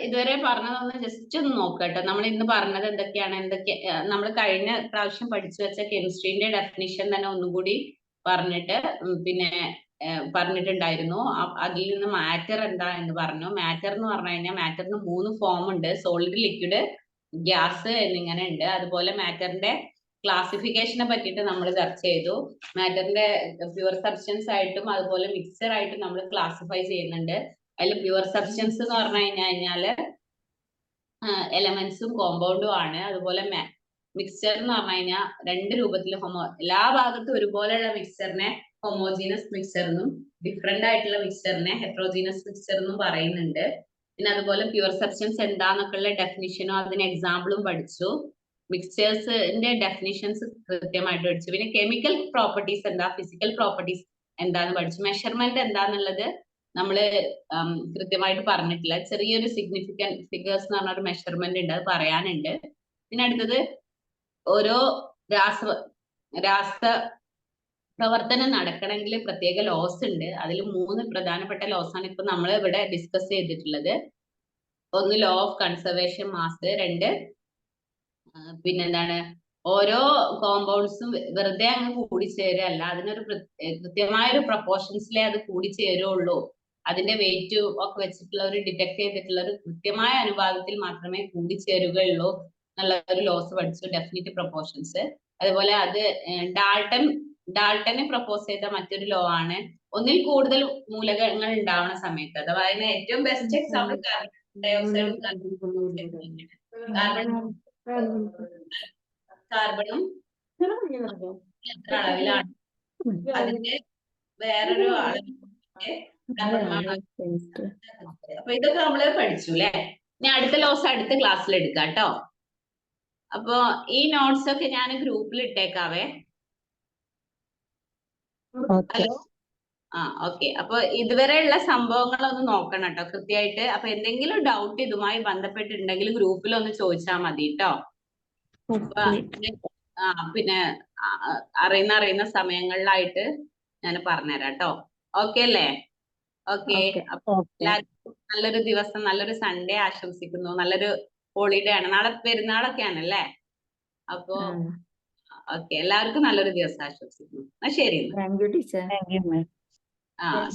ഇതുവരെ പറഞ്ഞതൊന്ന് ജസ്റ്റ് ഒന്ന് നോക്കട്ടെ. നമ്മൾ ഇന്ന് പറഞ്ഞത് എന്തൊക്കെയാണ്, നമ്മൾ കഴിഞ്ഞ പ്രാവശ്യം പഠിച്ചു വെച്ച കെമിസ്ട്രീന്റെ ഡെഫിനിഷൻ തന്നെ ഒന്നുകൂടി പറഞ്ഞിട്ട് പിന്നെ പറഞ്ഞിട്ടുണ്ടായിരുന്നു. അതിൽ നിന്ന് മാറ്റർ എന്താ എന്ന് പറഞ്ഞു. മാറ്റർ എന്ന് പറഞ്ഞു കഴിഞ്ഞാൽ മാറ്ററിന് 3 ഫോം ഉണ്ട്. സോളിഡ്, ലിക്വിഡ്, ഗ്യാസ് എന്നിങ്ങനെ ഉണ്ട്. അതുപോലെ മാറ്ററിന്റെ ക്ലാസിഫിക്കേഷനെ പറ്റിയിട്ട് നമ്മൾ ചർച്ച ചെയ്തു. മാറ്ററിന്റെ പ്യുവർ സബ്സ്റ്റൻസ് ആയിട്ടും അതുപോലെ മിക്സർ ആയിട്ടും നമ്മൾ ക്ലാസിഫൈ ചെയ്യുന്നുണ്ട്. അതിൽ പ്യുവർ സബ്സ്റ്റൻസ് എന്ന് പറഞ്ഞു കഴിഞ്ഞാല് എലമെന്റ്സും കോമ്പൗണ്ടും ആണ്. അതുപോലെ മിക്സ്ചർ എന്ന് പറഞ്ഞു കഴിഞ്ഞാൽ 2 രൂപത്തിൽ എല്ലാ ഭാഗത്തും ഒരുപോലെയുള്ള മിക്സ്ചറിനെ ഹോമോജീനസ് മിക്സ്ചർ എന്നും ഡിഫറെന്റ് ആയിട്ടുള്ള മിക്സ്ചറിനെ ഹെട്രോജീനസ് മിക്സ്ചർ എന്നും പറയുന്നുണ്ട്. പിന്നെ അതുപോലെ പ്യുവർ സബ്സ്റ്റൻസ് എന്താന്നൊക്കെയുള്ള ഡെഫിനിഷനും അതിന് എക്സാമ്പിളും പഠിച്ചു. മിക്സ്ചേഴ്സിന്റെ ഡെഫിനിഷൻസ് കൃത്യമായിട്ട് പഠിച്ചു. പിന്നെ കെമിക്കൽ പ്രോപ്പർട്ടീസ് എന്താ, ഫിസിക്കൽ പ്രോപ്പർട്ടീസ് എന്താന്ന് പഠിച്ചു. മെഷർമെന്റ് എന്താന്നുള്ളത് നമ്മള് കൃത്യമായിട്ട് പറഞ്ഞിട്ടില്ല. ചെറിയൊരു സിഗ്നിഫിക്കന്റ് ഫിഗേഴ്സ് എന്ന് പറഞ്ഞ ഒരു മെഷർമെന്റ് ഉണ്ട്, അത് പറയാനുണ്ട്. പിന്നെ അടുത്തത് ഓരോ രാസ പ്രവർത്തനം നടക്കണമെങ്കിൽ പ്രത്യേക ലോസ് ഉണ്ട്. അതിൽ 3 പ്രധാനപ്പെട്ട ലോസ് ആണ് ഇപ്പൊ നമ്മൾ ഇവിടെ ഡിസ്കസ് ചെയ്തിട്ടുള്ളത്. 1 ലോ ഓഫ് കൺസർവേഷൻ മാസ്, 2 പിന്നെന്താണ്, ഓരോ കോമ്പൗണ്ട്സും വെറുതെ അങ്ങ് കൂടിച്ചേരല്ല, അതിനൊരു കൃത്യമായ ഒരു പ്രൊപ്പോർഷൻസിലേ അത് കൂടിച്ചേരുള്ളൂ. അതിന്റെ വെയിറ്റ് ഒക്കെ വെച്ചിട്ടുള്ള ഒരു ഡിറ്റക്ട് ചെയ്തിട്ടുള്ള ഒരു കൃത്യമായ അനുപാതത്തിൽ മാത്രമേ കൂടിച്ചേരുകയുള്ളൂ എന്നുള്ള ഒരു ലോസ് പഠിച്ചു, ഡെഫിനിറ്റ് പ്രൊപ്പോർഷൻസ്. അതുപോലെ അത് ഡാൾട്ടനെ പ്രപ്പോസ് ചെയ്ത മറ്റൊരു ലോ ആണ്. ഒന്നിൽ കൂടുതൽ മൂലകങ്ങൾ ഉണ്ടാവുന്ന സമയത്ത്, അഥവാ അതിന് ഏറ്റവും ബെസ്റ്റ് എക്സാമ്പിൾ കാർബൺ ഡൈ ഓക്സൈഡും കാർബണും എത്ര അളവിലാണ് അതിന്റെ വേറൊരു അളവിൽ. അപ്പൊ ഇതൊക്കെ നമ്മള് പഠിച്ചു അല്ലെ. ഞാൻ അടുത്ത ലോസ് അടുത്ത ക്ലാസ്സിൽ എടുക്കാം കേട്ടോ. അപ്പൊ ഈ നോട്ട്സ് ഒക്കെ ഞാൻ ഗ്രൂപ്പിൽ ഇട്ടേക്കാവേ. Hello, okay. അപ്പൊ ഇതുവരെയുള്ള സംഭവങ്ങളൊന്ന് നോക്കണം കേട്ടോ കൃത്യമായിട്ട്. അപ്പൊ എന്തെങ്കിലും ഡൗട്ട് ഇതുമായി ബന്ധപ്പെട്ടിട്ടുണ്ടെങ്കിൽ ഗ്രൂപ്പിൽ ഒന്ന് ചോദിച്ചാൽ മതി കേട്ടോ. പിന്നെ അറിയുന്ന സമയങ്ങളിലായിട്ട് ഞാൻ പറഞ്ഞുതരാം കേട്ടോ. ഓക്കെ അല്ലേ? ഓക്കെ. അപ്പൊ എല്ലാവർക്കും നല്ലൊരു ദിവസം, നല്ലൊരു സൺഡേ ആശംസിക്കുന്നു. നല്ലൊരു ഹോളിഡേ ആണ്. നാളെ പെരുന്നാളൊക്കെ ആണല്ലേ. അപ്പൊ ഓക്കെ, എല്ലാവർക്കും നല്ലൊരു ദിവസം ആശംസിക്കുന്നു. ശരി. Thank you teacher. Thank you ma'am. ആ.